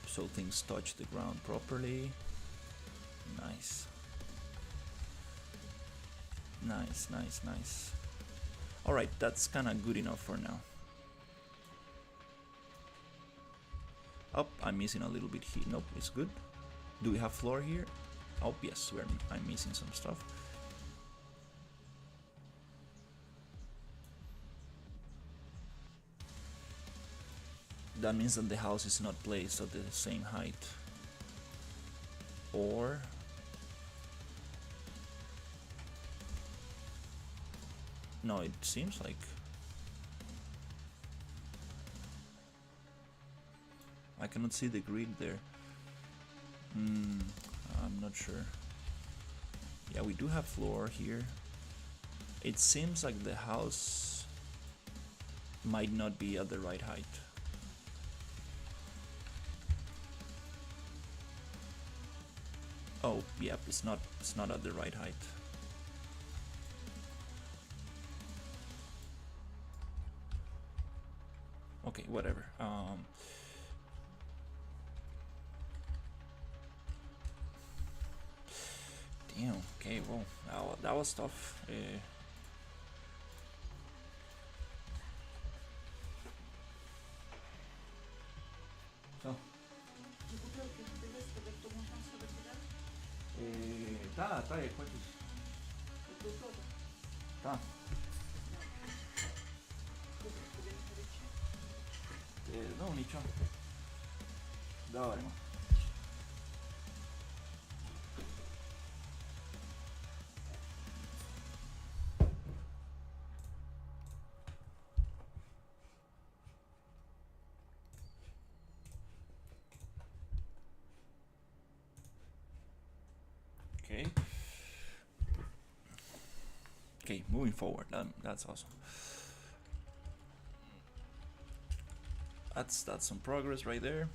So things touch the ground properly. Nice. Nice. Alright, that's kinda good enough for now. Oh, I'm missing a little bit here. Nope, it's good. Do we have floor here? Oh, yes, I'm missing some stuff. That means that the house is not placed at the same height. Or no, it seems like I cannot see the grid there. I'm not sure. Yeah, we do have floor here. It seems like the house might not be at the right height. Oh, yeah, it's not at the right height. Okay, whatever. Damn, okay, well, that was tough. So. Tá, é quantos? Tá. Não, Nichon. Dale. Okay. Okay, moving forward. That's awesome. That's some progress right there.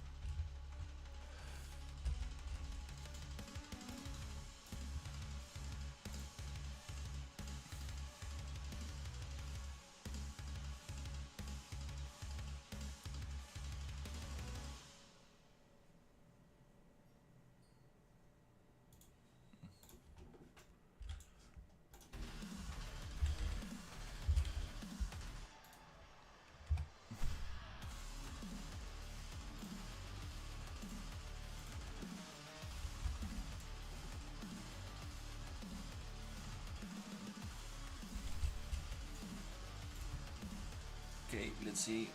Okay, let's see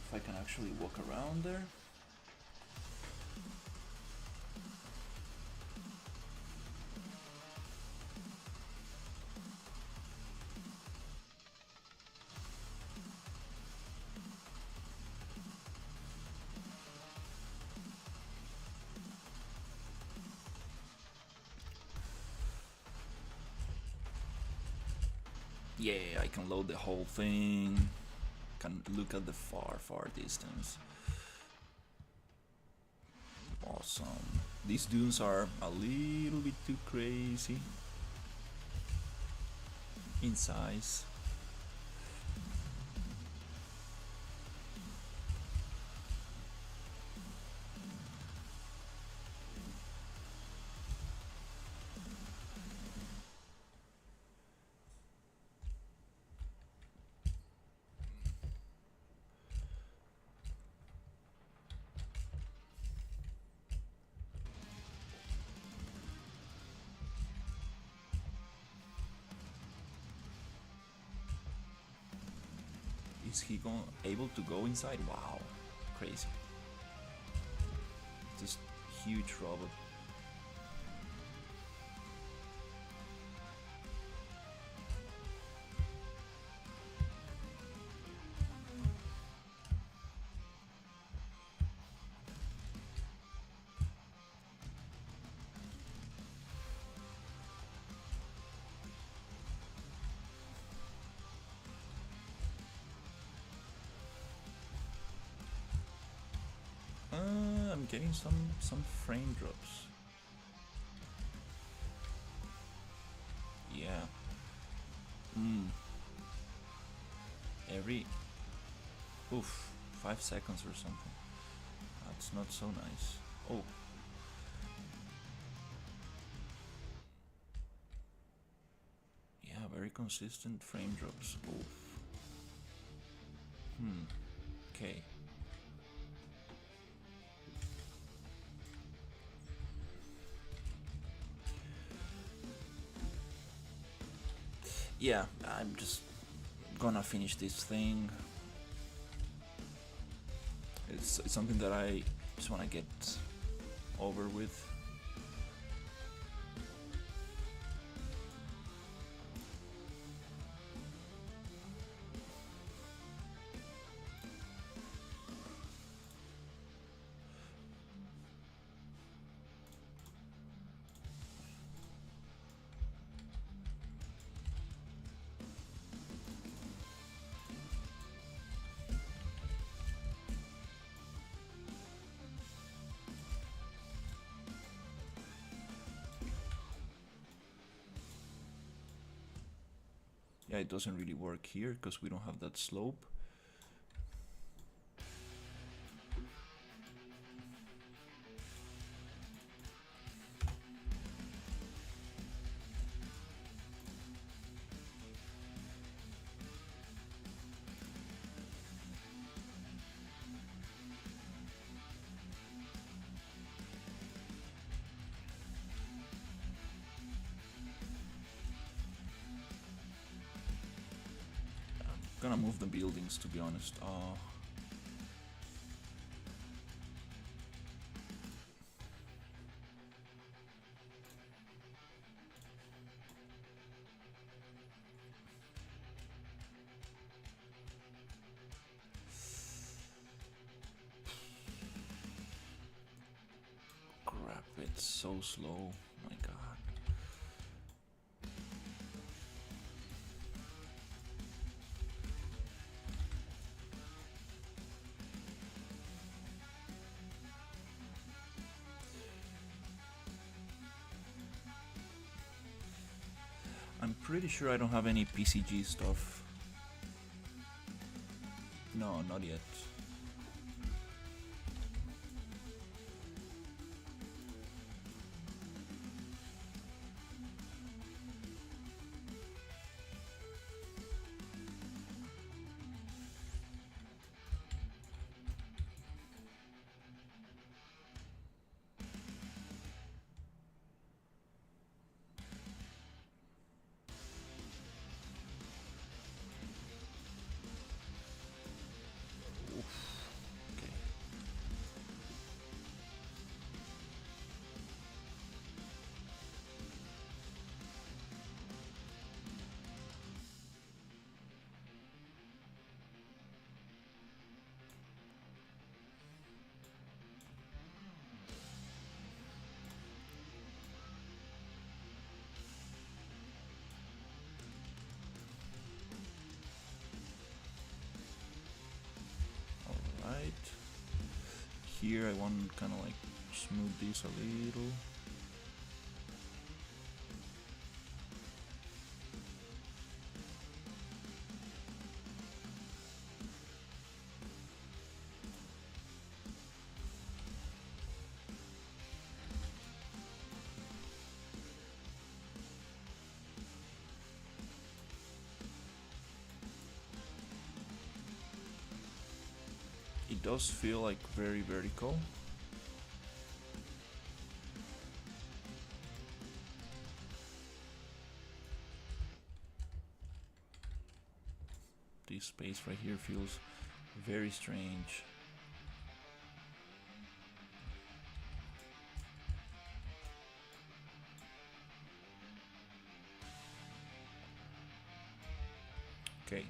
if I can actually walk around there. Yeah, I can load the whole thing. Can look at the far distance. Awesome. These dunes are a little bit too crazy in size. Is he able to go inside? Wow, crazy. This huge robot. I'm getting some frame drops. Yeah. Every 5 seconds or something. That's not so nice. Oh. Yeah, very consistent frame drops. Oof. Okay. Yeah, I'm just gonna finish this thing. It's something that I just wanna get over with. Yeah, it doesn't really work here because we don't have that slope. Gonna move the buildings, to be honest. It's so slow. My God. I'm pretty sure I don't have any PCG stuff. No, not yet. Okay. Alright. Here I want kind of like smooth this a little. It does feel like very vertical. This space right here feels very strange. Okay.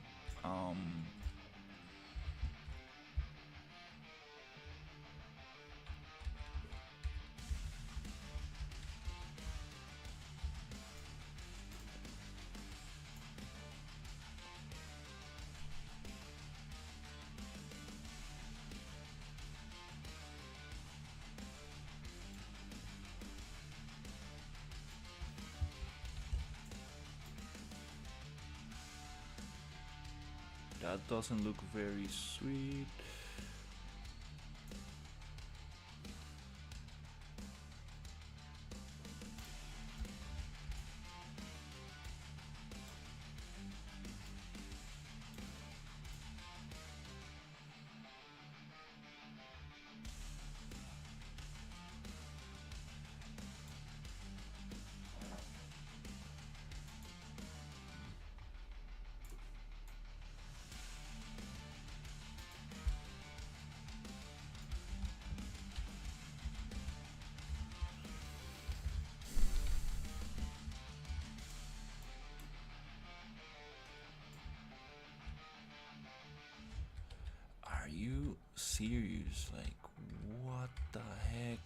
That doesn't look very sweet. Are you serious? Like, what the heck?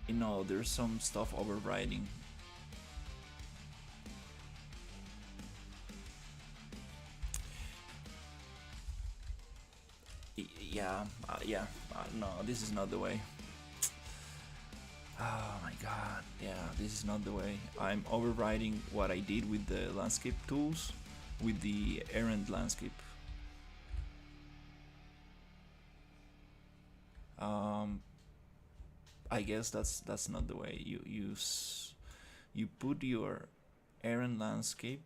You know, there's some stuff overriding. Yeah, no, this is not the way. Oh my god, yeah, this is not the way. I'm overriding what I did with the landscape tools with the errand landscape. I guess that's not the way. You put your errand landscape,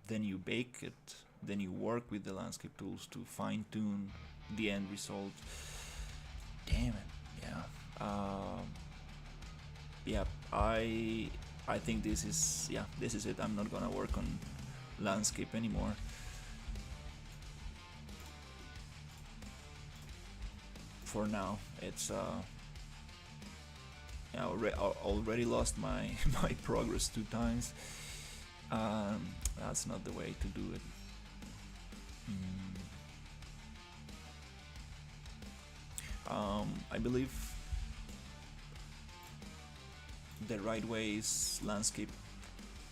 then you bake it, then you work with the landscape tools to fine tune the end result. Damn it, yeah. Yeah, I think this is it. I'm not gonna work on landscape anymore. For now, it's I already lost my my progress 2 times. That's not the way to do it. I believe the right way is landscape,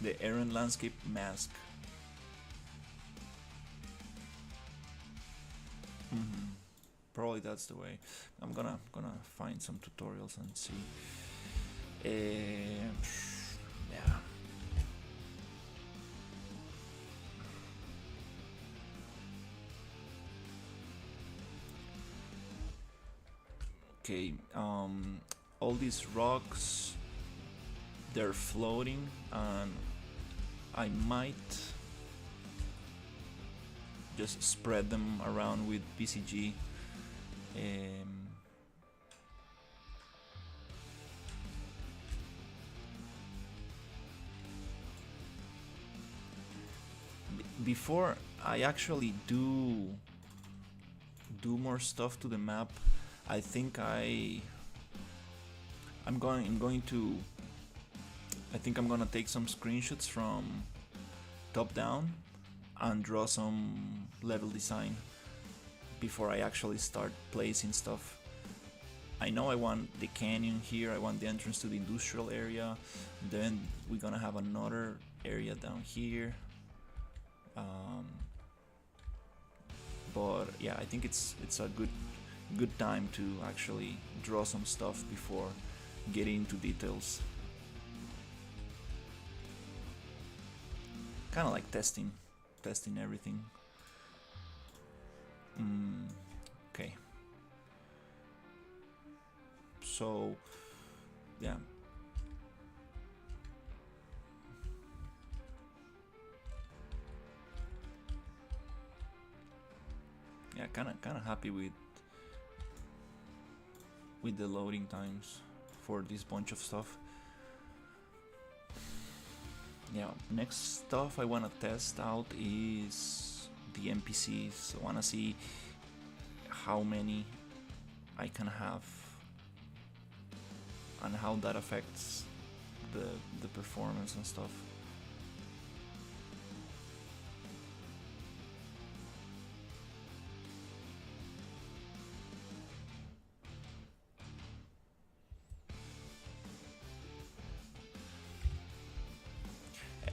the errand landscape mask. Probably that's the way. I'm gonna find some tutorials and see. Yeah. Okay. All these rocks, they're floating, and I might just spread them around with PCG. Before I actually do more stuff to the map, I think I'm going to I think I'm gonna take some screenshots from top down and draw some level design before I actually start placing stuff. I know I want the canyon here, I want the entrance to the industrial area, then we're gonna have another area down here. But yeah, I think it's a good time to actually draw some stuff before getting into details. Kind of like testing everything. Okay. So, yeah. Yeah, kind of happy with the loading times for this bunch of stuff. Yeah, next stuff I want to test out is the NPCs. I want to see how many I can have and how that affects the performance and stuff.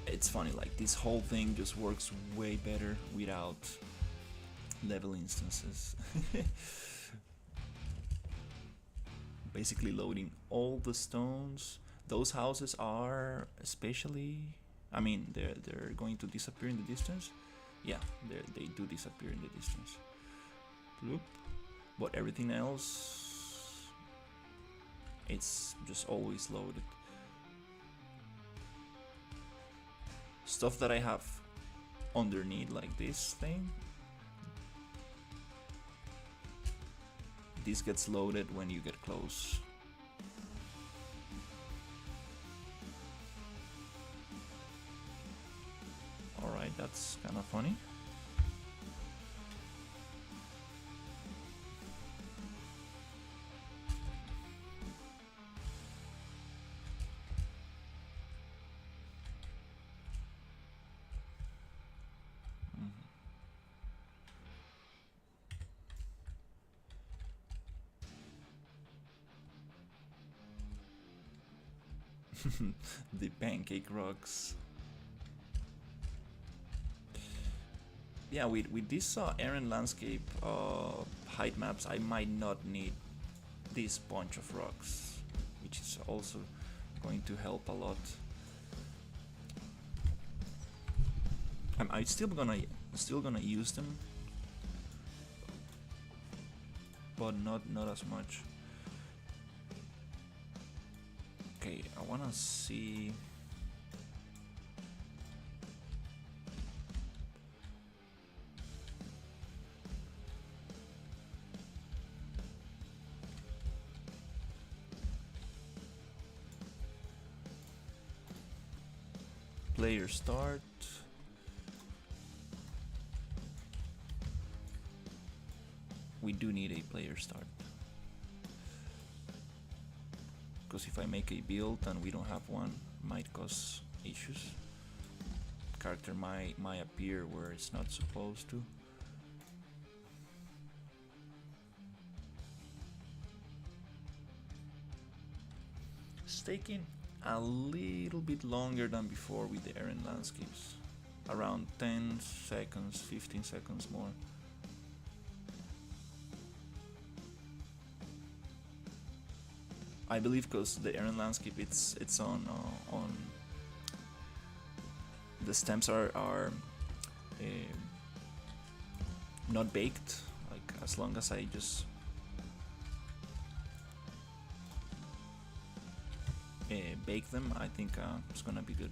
It's funny, like this whole thing just works way better without level instances. Basically loading all the stones. Those houses are especially, I mean, they're going to disappear in the distance. Yeah, they do disappear in the distance. Bloop. But everything else, it's just always loaded. Stuff that I have underneath, like this thing, this gets loaded when you get close. Alright, that's kind of funny. The pancake rocks. Yeah, with this errand landscape height maps, I might not need this bunch of rocks, which is also going to help a lot. I'm still gonna use them, but not as much. Okay, I wanna see. Player start. We do need a player start. Because if I make a build and we don't have one, might cause issues. character might appear where it's not supposed to. It's taking a little bit longer than before with the errand landscapes. Around 10 seconds, 15 seconds more. I believe because the errand landscape it's on the stems are not baked. Like as long as I just bake them, I think it's gonna be good.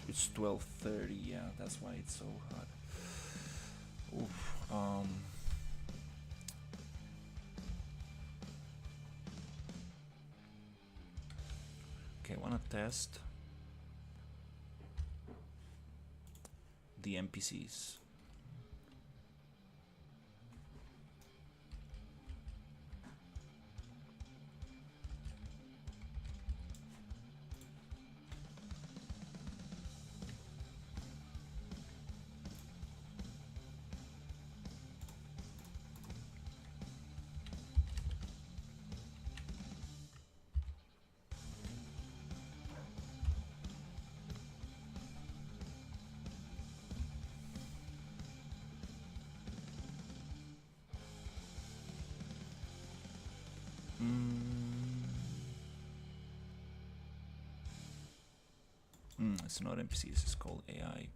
It's 12:30. Yeah, that's why it's so hot. Oof. Okay, I wanna test the NPCs. It's not NPCs, it's called AI.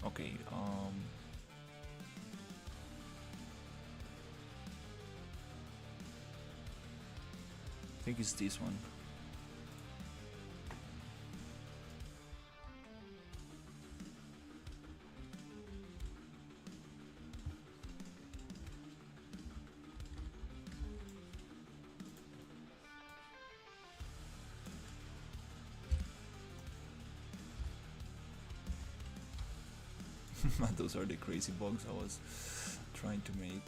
Okay, I think it's this one. Those are the crazy bugs I was trying to make.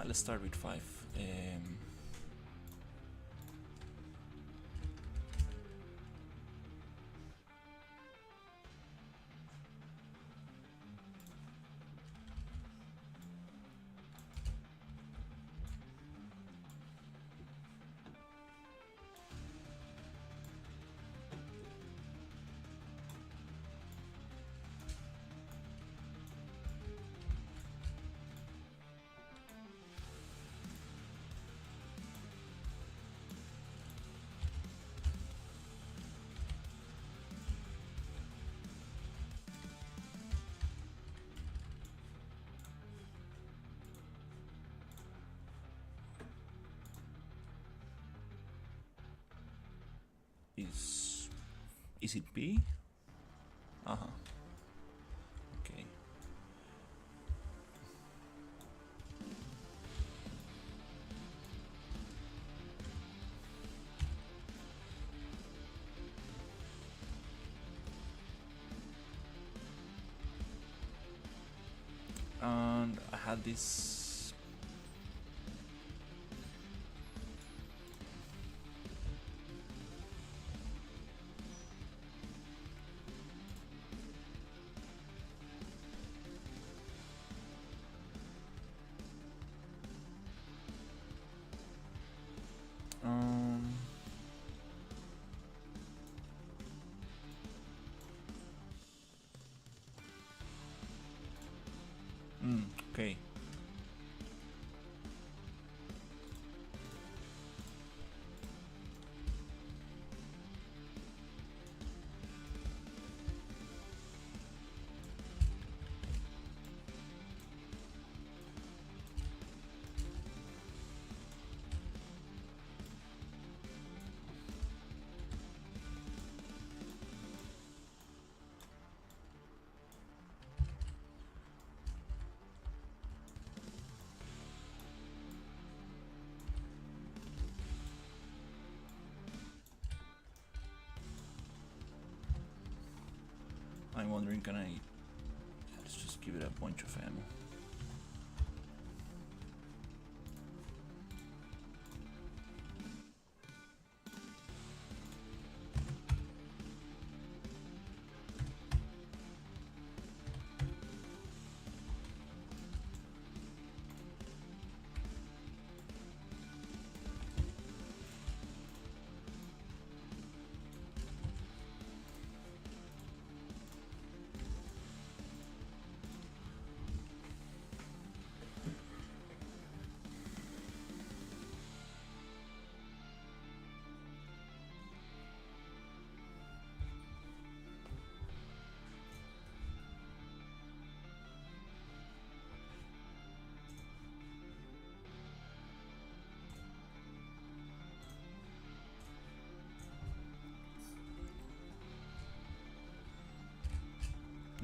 Let's start with 5. Is it B? Uh-huh. Okay. And I had this Okay. I'm wondering, can I... Let's just give it a bunch of ammo.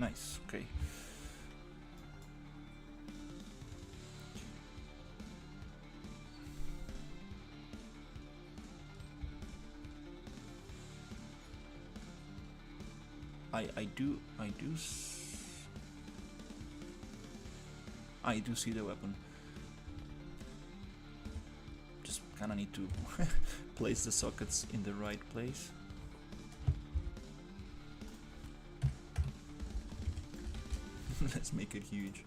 Nice, okay. I do see the weapon. Just kind of need to place the sockets in the right place. Let's make it huge.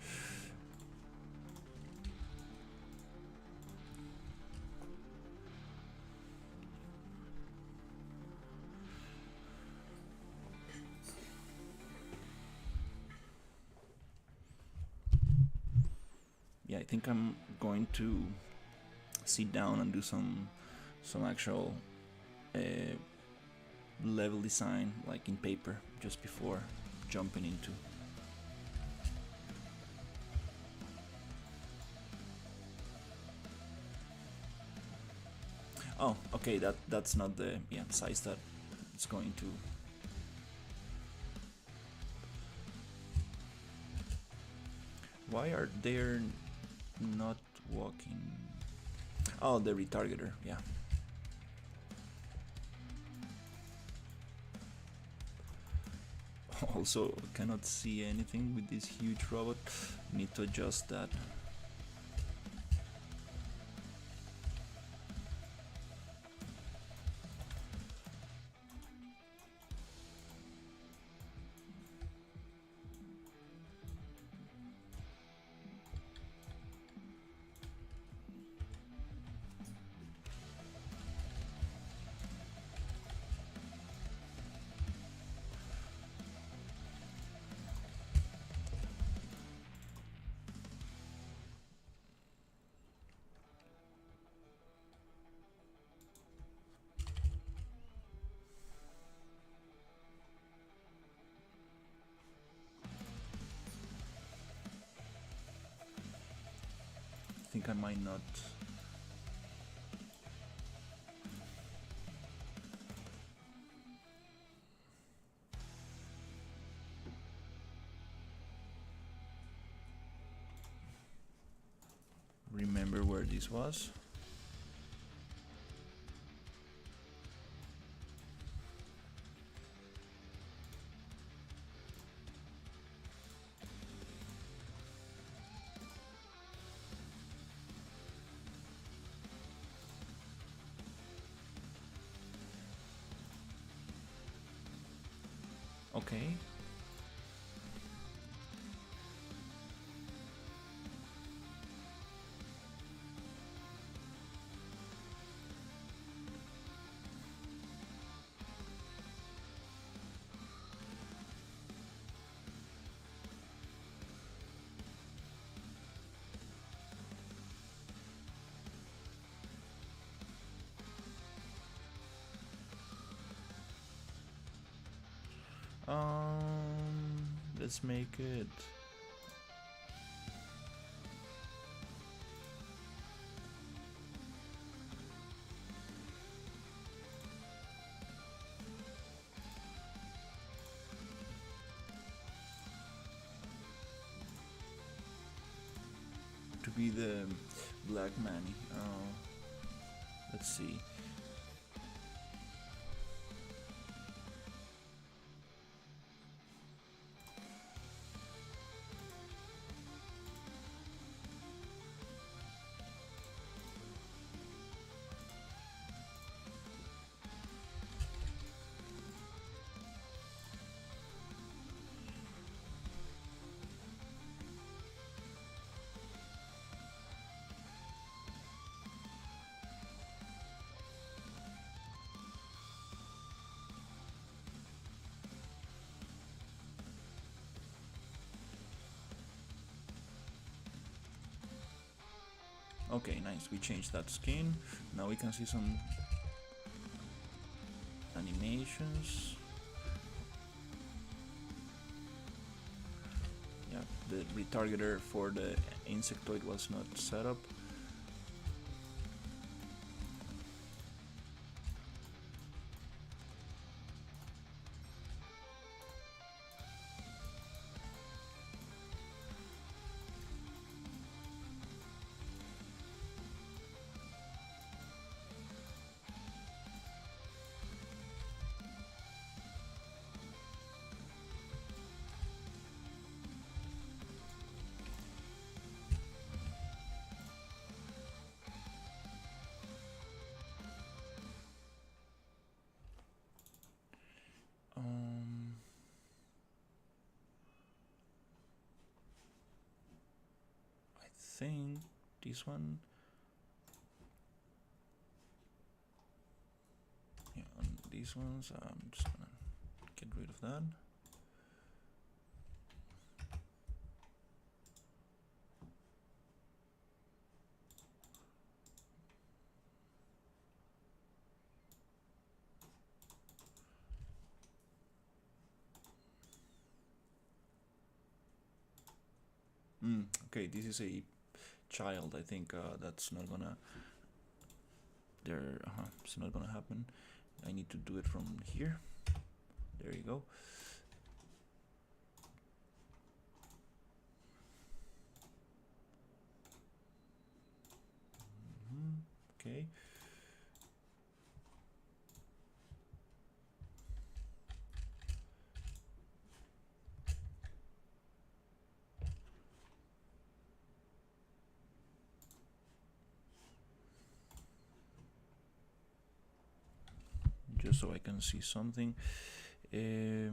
Yeah, I think I'm going to sit down and do some actual level design, like in paper, just before jumping into. Oh, okay, that's not the size that it's going to. Why are they not walking? Oh, the retargeter, yeah. Also, cannot see anything with this huge robot. Need to adjust that. I think I might not. Remember where this was? Okay. Let's make it. To be the Black Manny. Let's see. Okay, nice. We changed that skin. Now we can see some animations. Yeah, the retargeter for the insectoid was not set up. I think this one. Yeah, on these ones, I'm just gonna get rid of that. Okay, this is a child. I think that's not gonna. It's not gonna happen. I need to do it from here. There you go. Okay. Just so I can see something. Okay.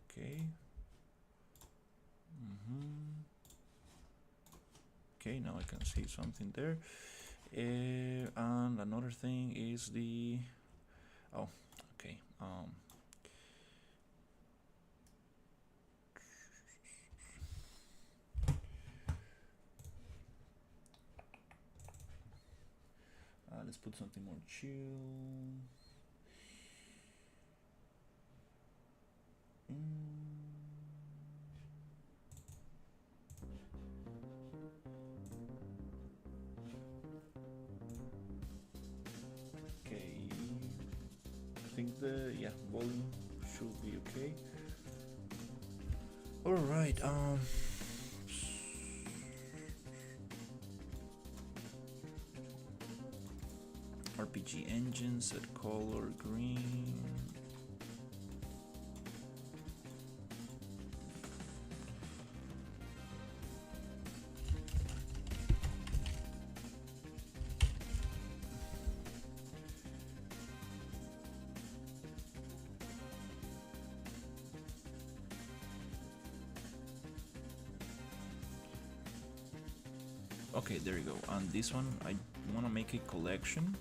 Okay. Okay, now I can see something there. And another thing is the. Oh, okay. Let's put something more chill. Okay. I think the volume should be okay. All right. RPG engine, set color green. Okay, there you go. And this one, I want to make a collection.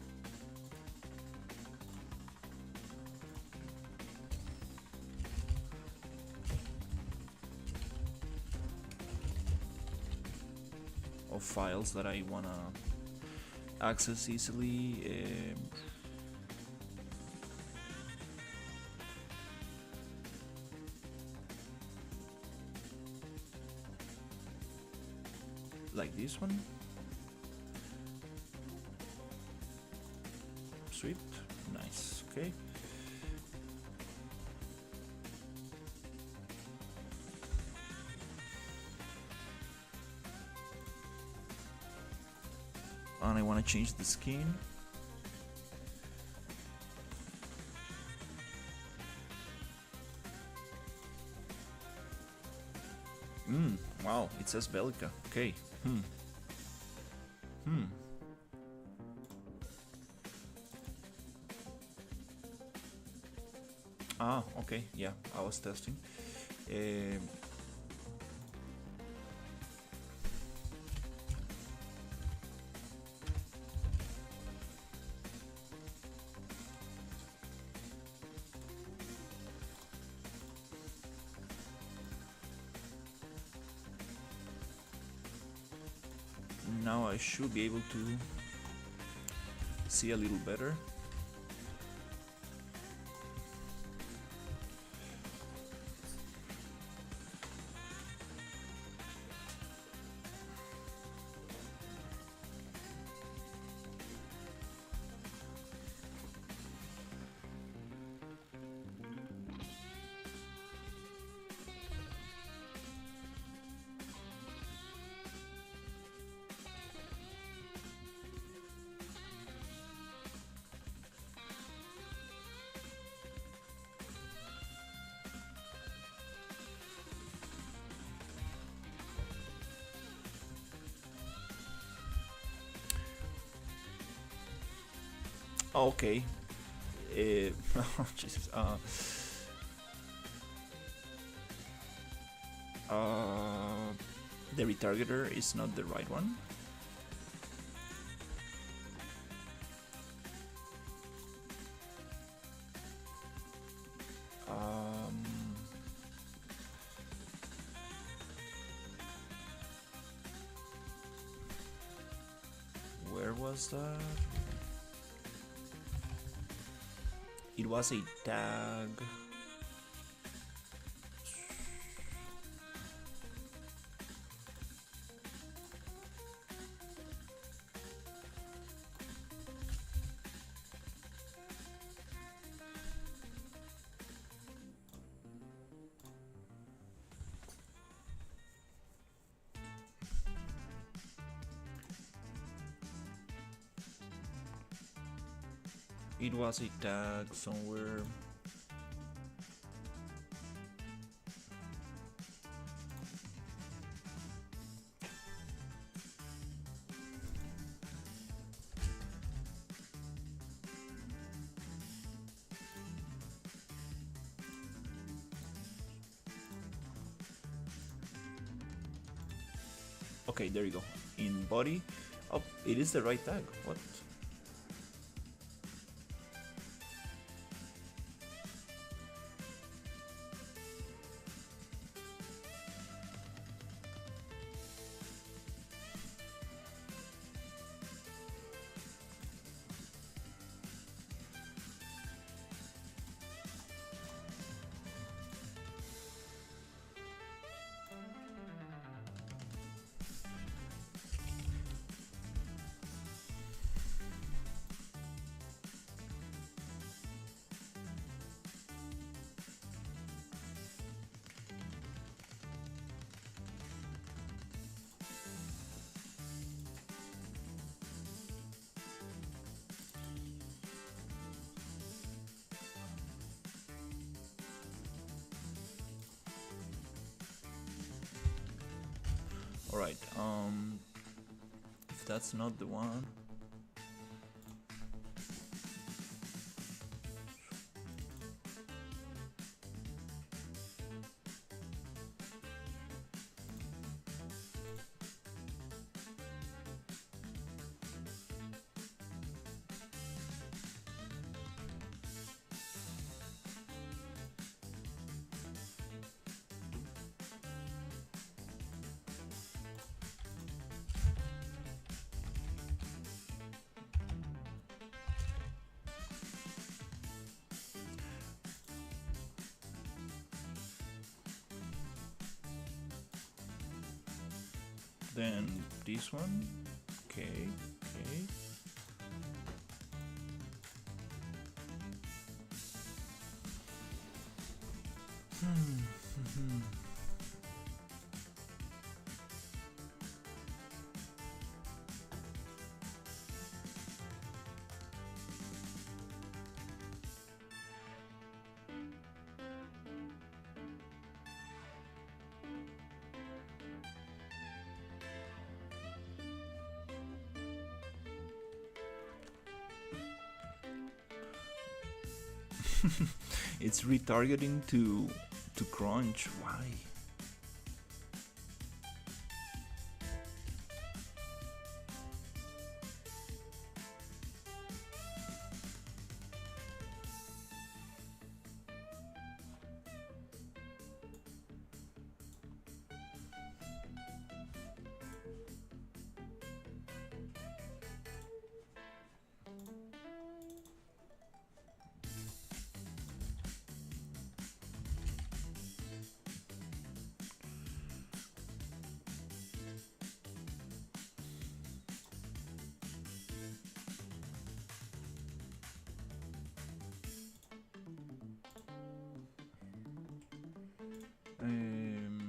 Of files that I wanna access easily. Like this one. Sweet, nice, okay. And I want to change the skin. Wow, it says Bellica. Okay. Ah, okay, yeah, I was testing. Now I should be able to see a little better. Okay. Oh, Jesus. The retargeter is not the right one. Where was that? It was a tag. It was a tag somewhere. Okay, there you go. In body. Oh, it is the right tag. What? Alright, if that's not the one. Then this one. Okay, okay. It's retargeting to crunch. Why? Um,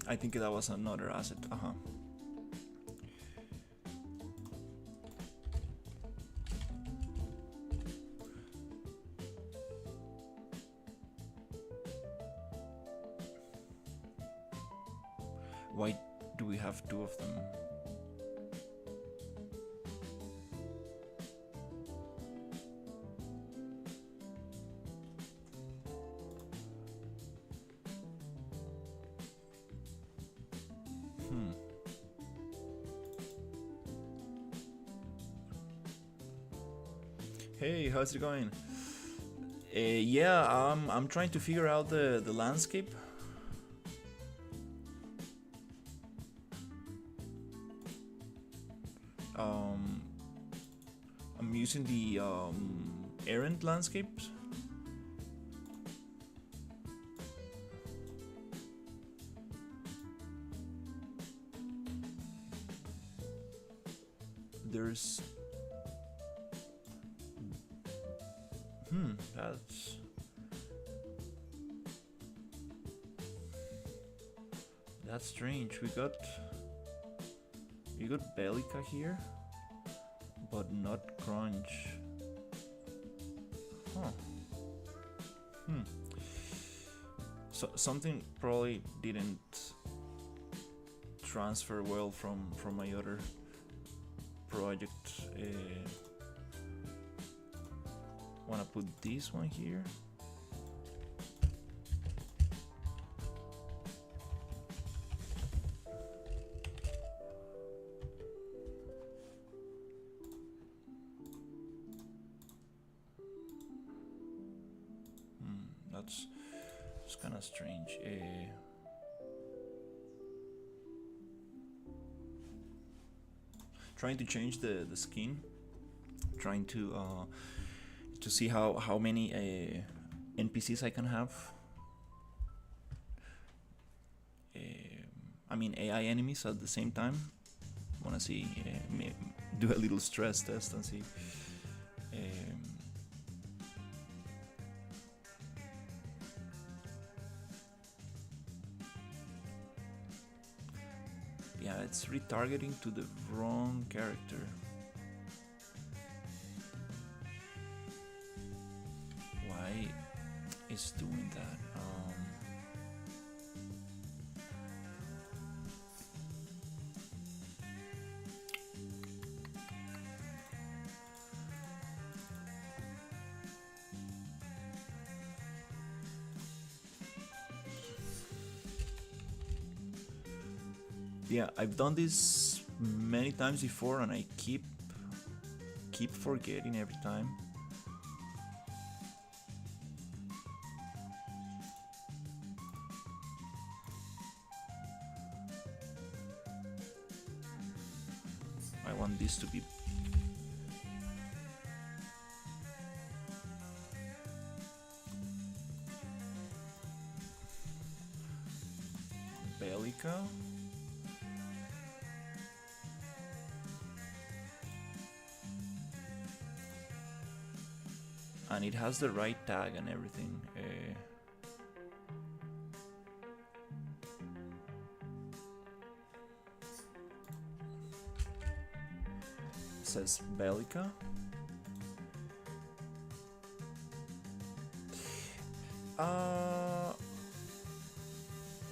I think that was another asset. Uh-huh. Why do we have two of them? Hey, how's it going? Yeah, I'm trying to figure out the landscape. I'm using the errant landscapes. There's that's strange. We got Bellica here, but not Crunch. Huh. So something probably didn't transfer well from my other project. Wanna put this one here. That's kind of strange. Trying to change the skin, trying to see how many NPCs I can have. I mean AI enemies at the same time. Wanna see, do a little stress test and see. Yeah, it's retargeting to the wrong character. Why is doing that? Yeah, I've done this many times before, and I keep forgetting every time. I want this to be Bellica. And it has the right tag and everything. It says Bellica.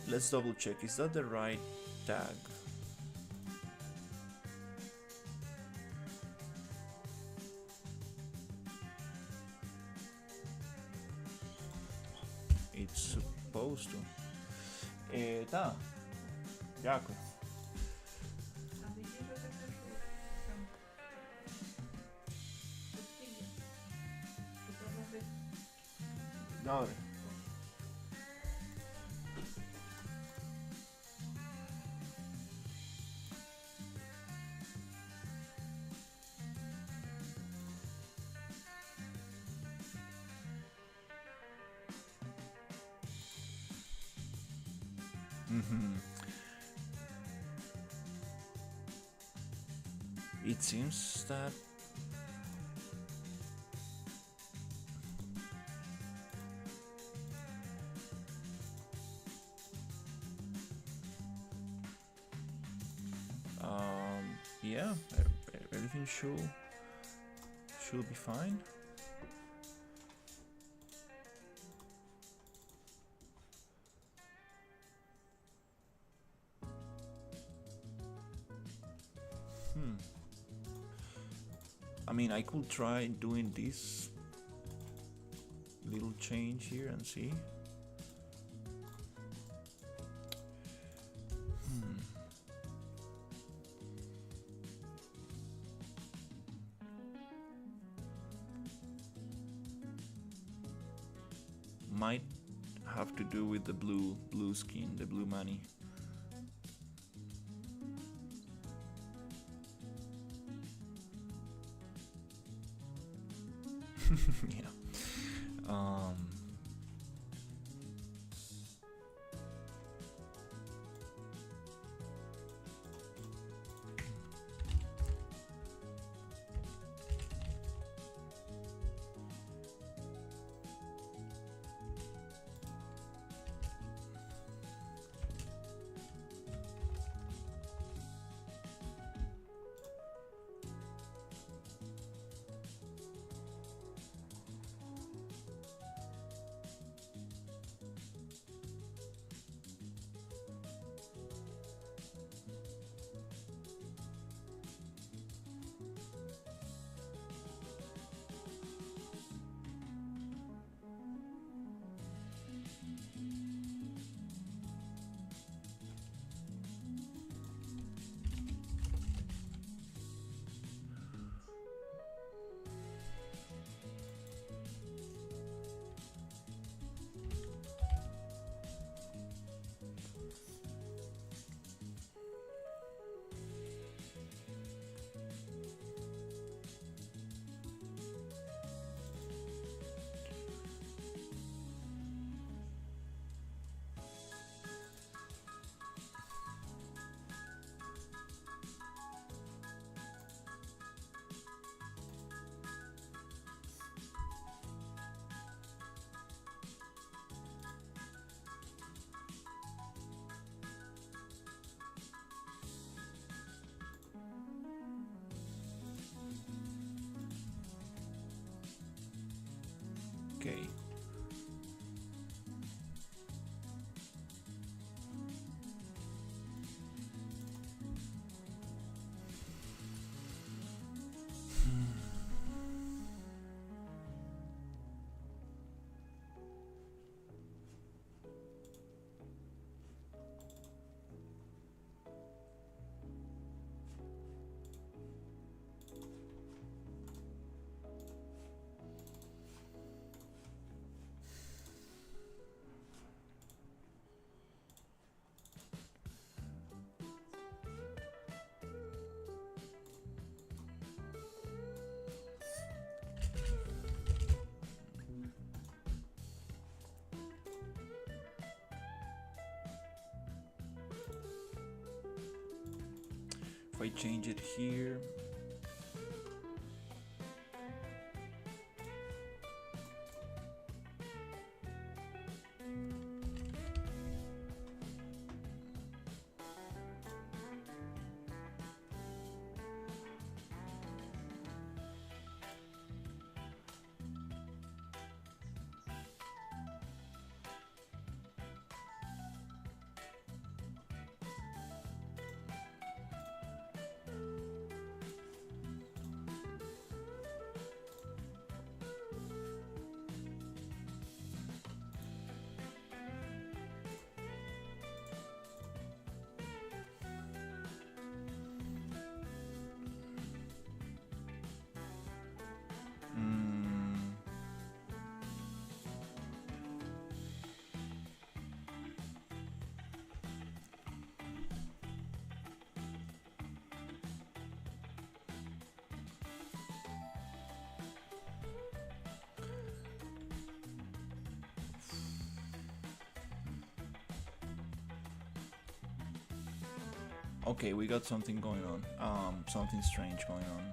Let's double check. Is that the right tag? It's supposed to. Tá. Дякую. Добре. It seems that yeah, everything should be fine. I mean, I could try doing this little change here and see. Might have to do with the blue skin, the blue money. Yeah. Okay. If I change it here, okay, we got something going on. Something strange going on.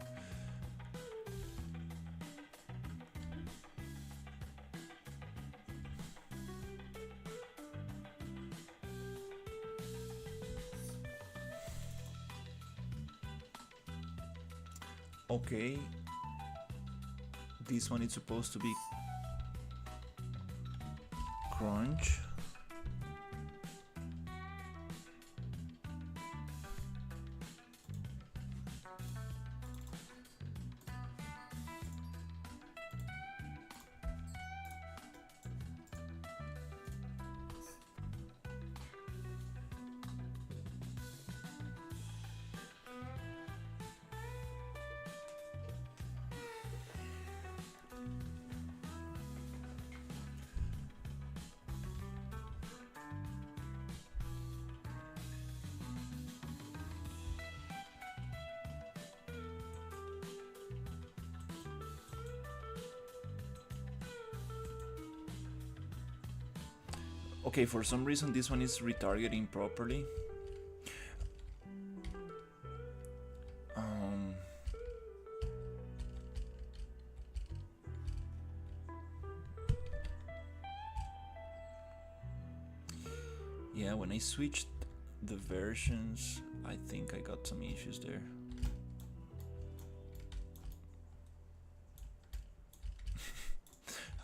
Okay, this one is supposed to be crunch. Okay, for some reason this one is retargeting properly. Yeah, when I switched the versions, I think I got some issues there.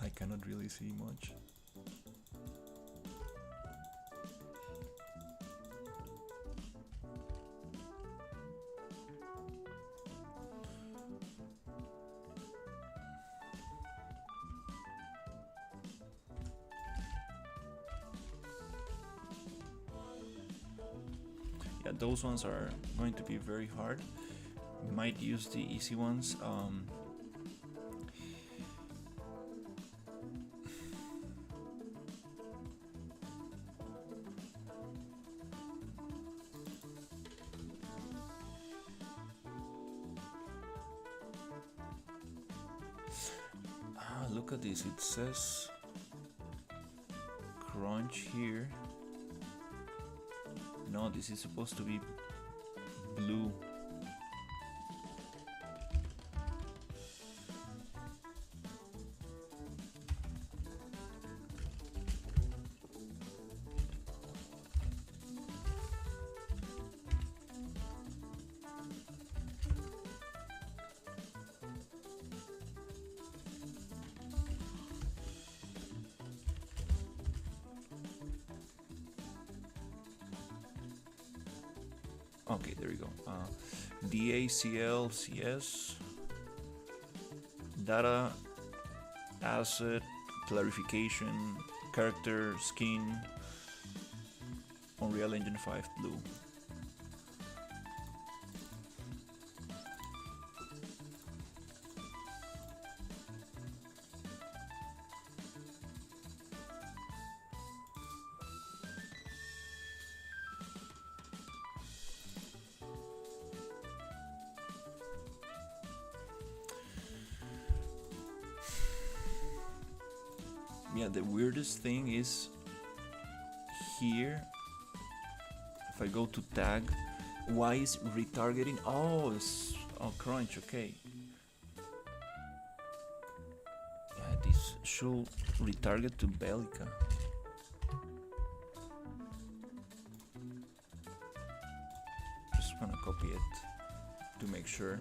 I cannot really see much. Yeah, those ones are going to be very hard. Might use the easy ones. Look at this, it says crunch here. No, this is supposed to be blue. Okay, there we go. DACL CS data asset clarification character skin Unreal Engine 5 blue. Yeah, the weirdest thing is here, if I go to tag, Why is retargeting? Oh, oh, crunch. Okay. Yeah, this should retarget to Bellica. Just gonna copy it to make sure.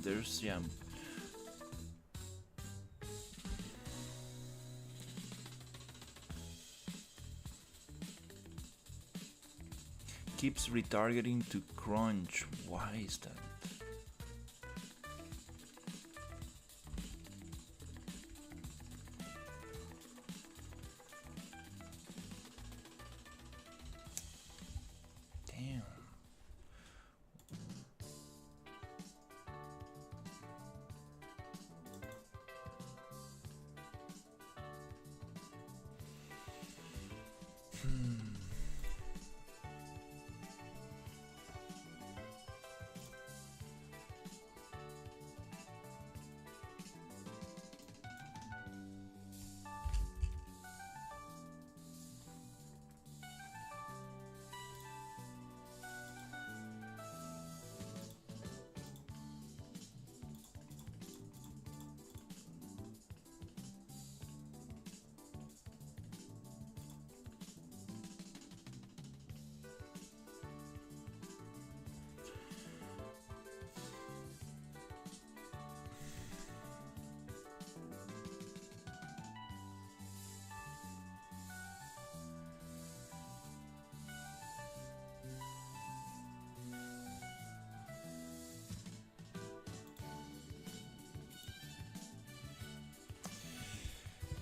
There's, yeah. Keeps retargeting to crunch. Why is that? Damn.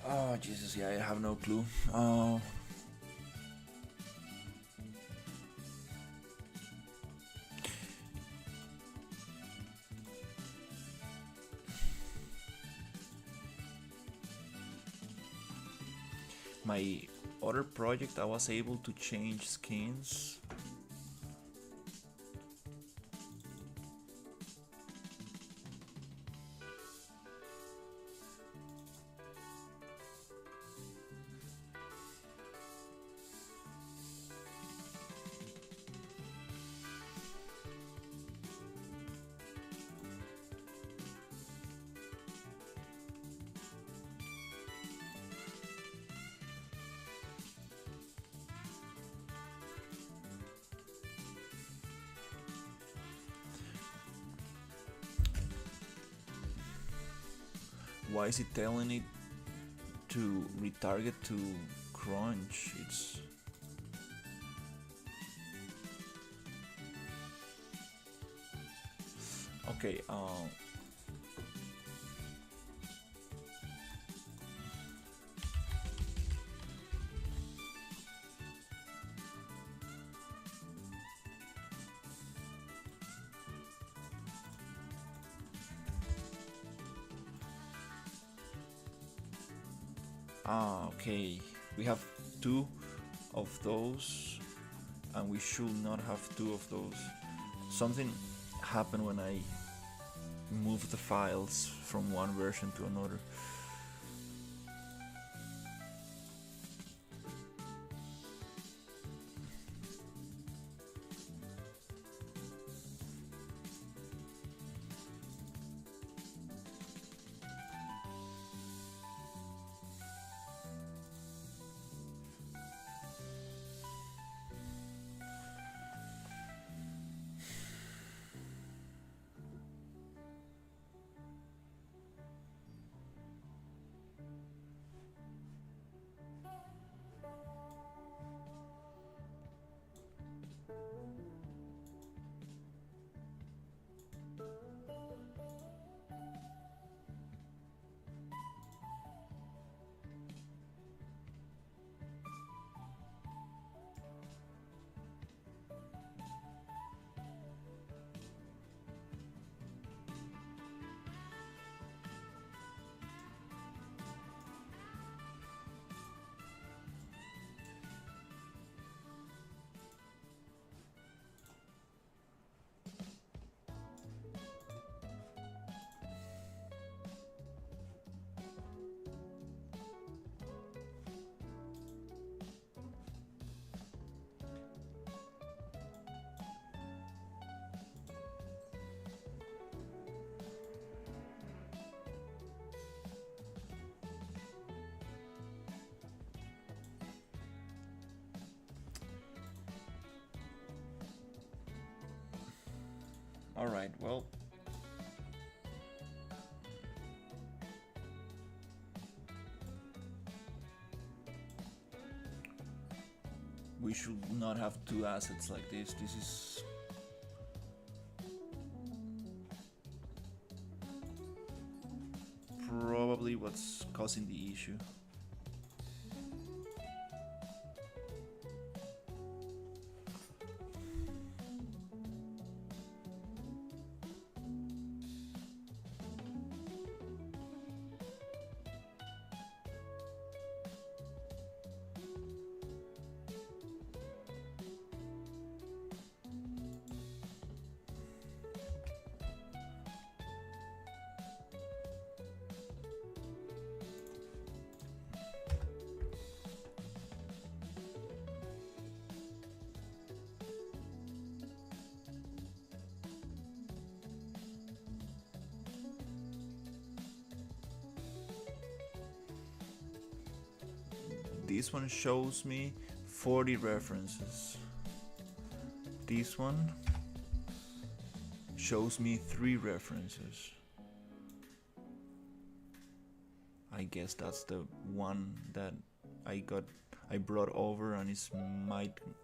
Oh Jesus, yeah, I have no clue. My other project, I was able to change skins. Why is it telling it to retarget to crunch? It's okay. Okay. We have two of those, and we should not have two of those. Something happened when I moved the files from one version to another. Alright, well. We should not have two assets like this. This is probably what's causing the issue. This one shows me 40 references. This one shows me 3 references. I guess that's the one that I brought over, and it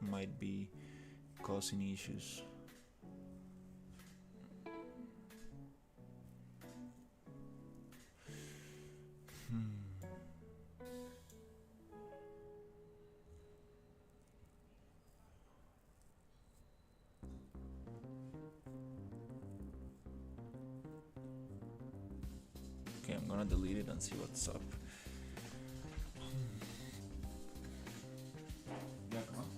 might be causing issues. Okay, I'm gonna delete it and see what's up. Yeah, come on.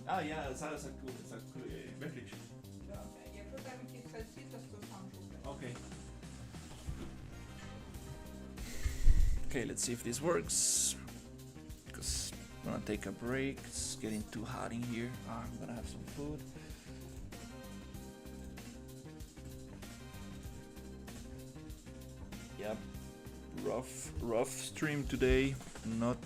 Ah, yeah, зараз виключу. Якщо там якісь сальці, то сам шукай. Okay. Okay, let's see if this works. Because I'm gonna take a break. It's getting too hot in here. I'm gonna have some food. Yep. Rough stream today. Not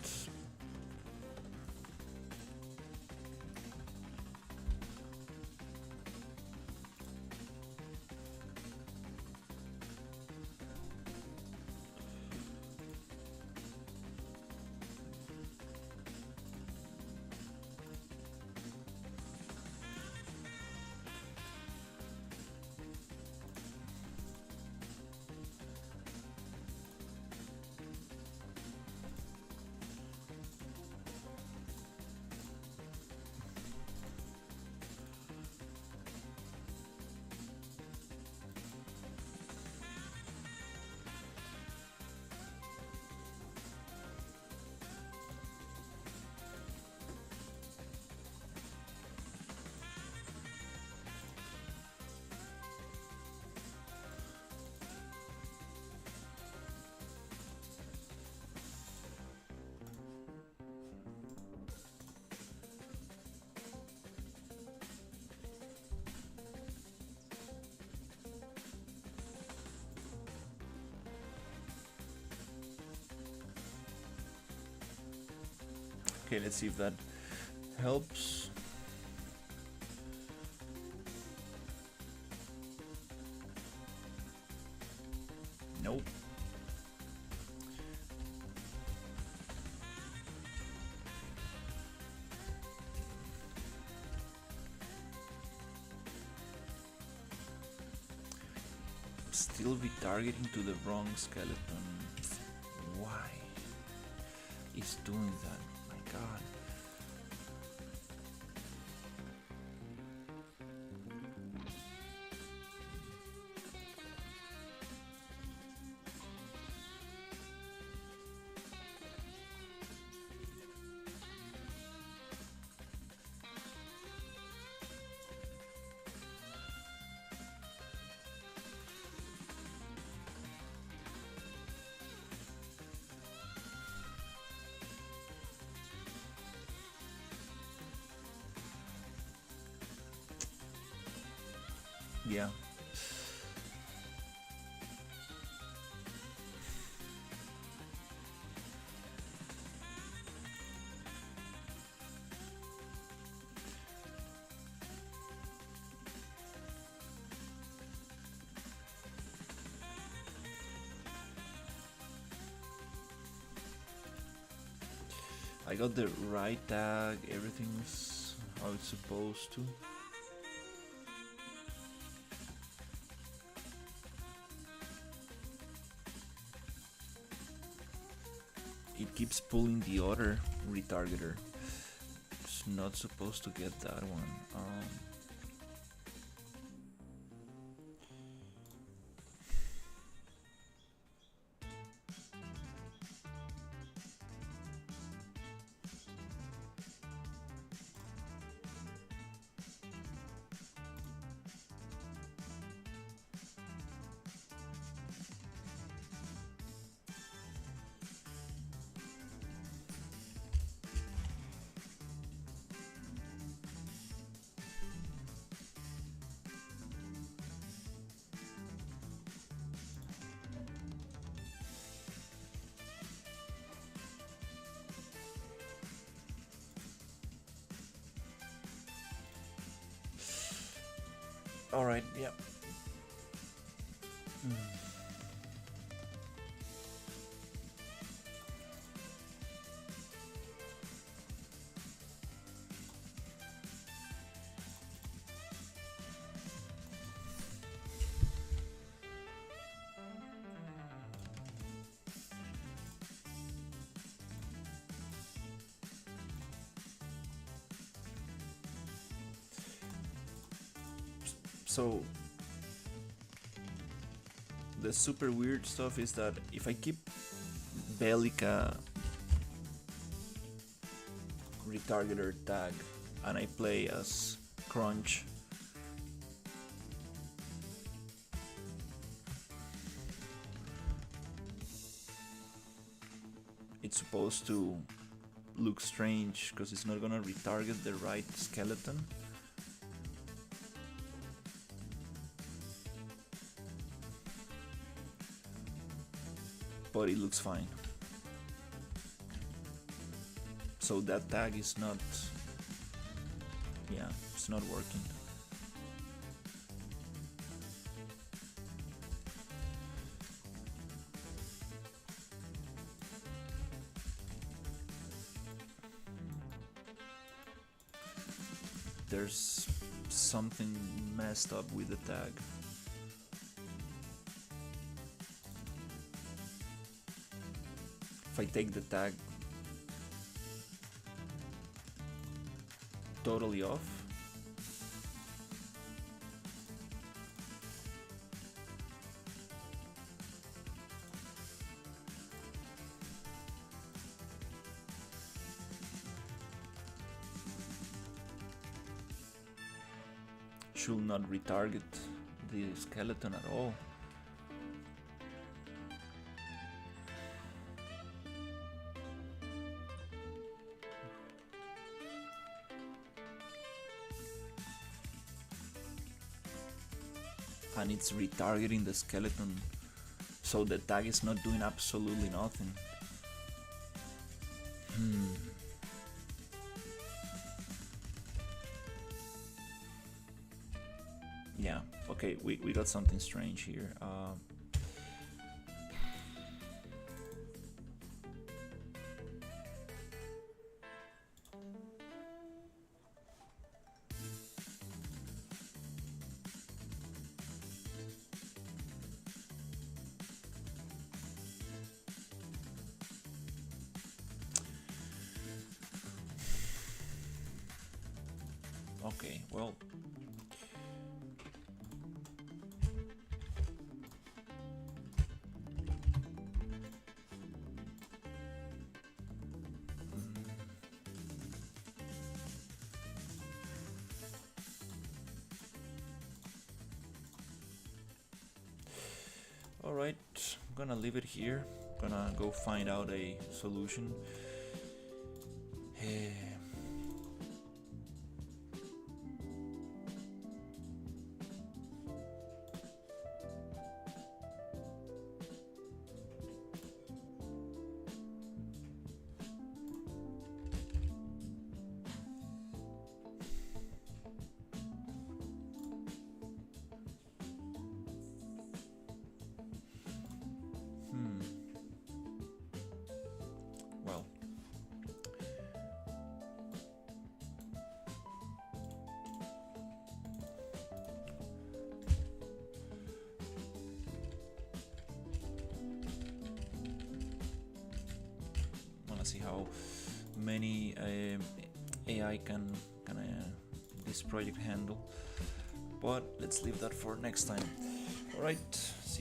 okay. Let's see if that helps. Nope. Still retargeting to the wrong skeleton. Why is doing that? My God. Yeah. I got the right tag, everything's how it's supposed to. It keeps pulling the other retargeter. It's not supposed to get that one. All right, yeah. So the super weird stuff is that if I keep Bellica retargeter tag and I play as Crunch, it's supposed to look strange because it's not gonna retarget the right skeleton. But it looks fine. So that tag is not, yeah, it's not working. There's something messed up with the tag. If I take the tag totally off, should not retarget the skeleton at all. And it's retargeting the skeleton, so the tag is not doing absolutely nothing. Yeah, okay, we got something strange here. Okay, well, all right, I'm gonna leave it here. Gonna go find out a solution. Well, wanna see how many AI can this project handle. But let's leave that for next time. All right.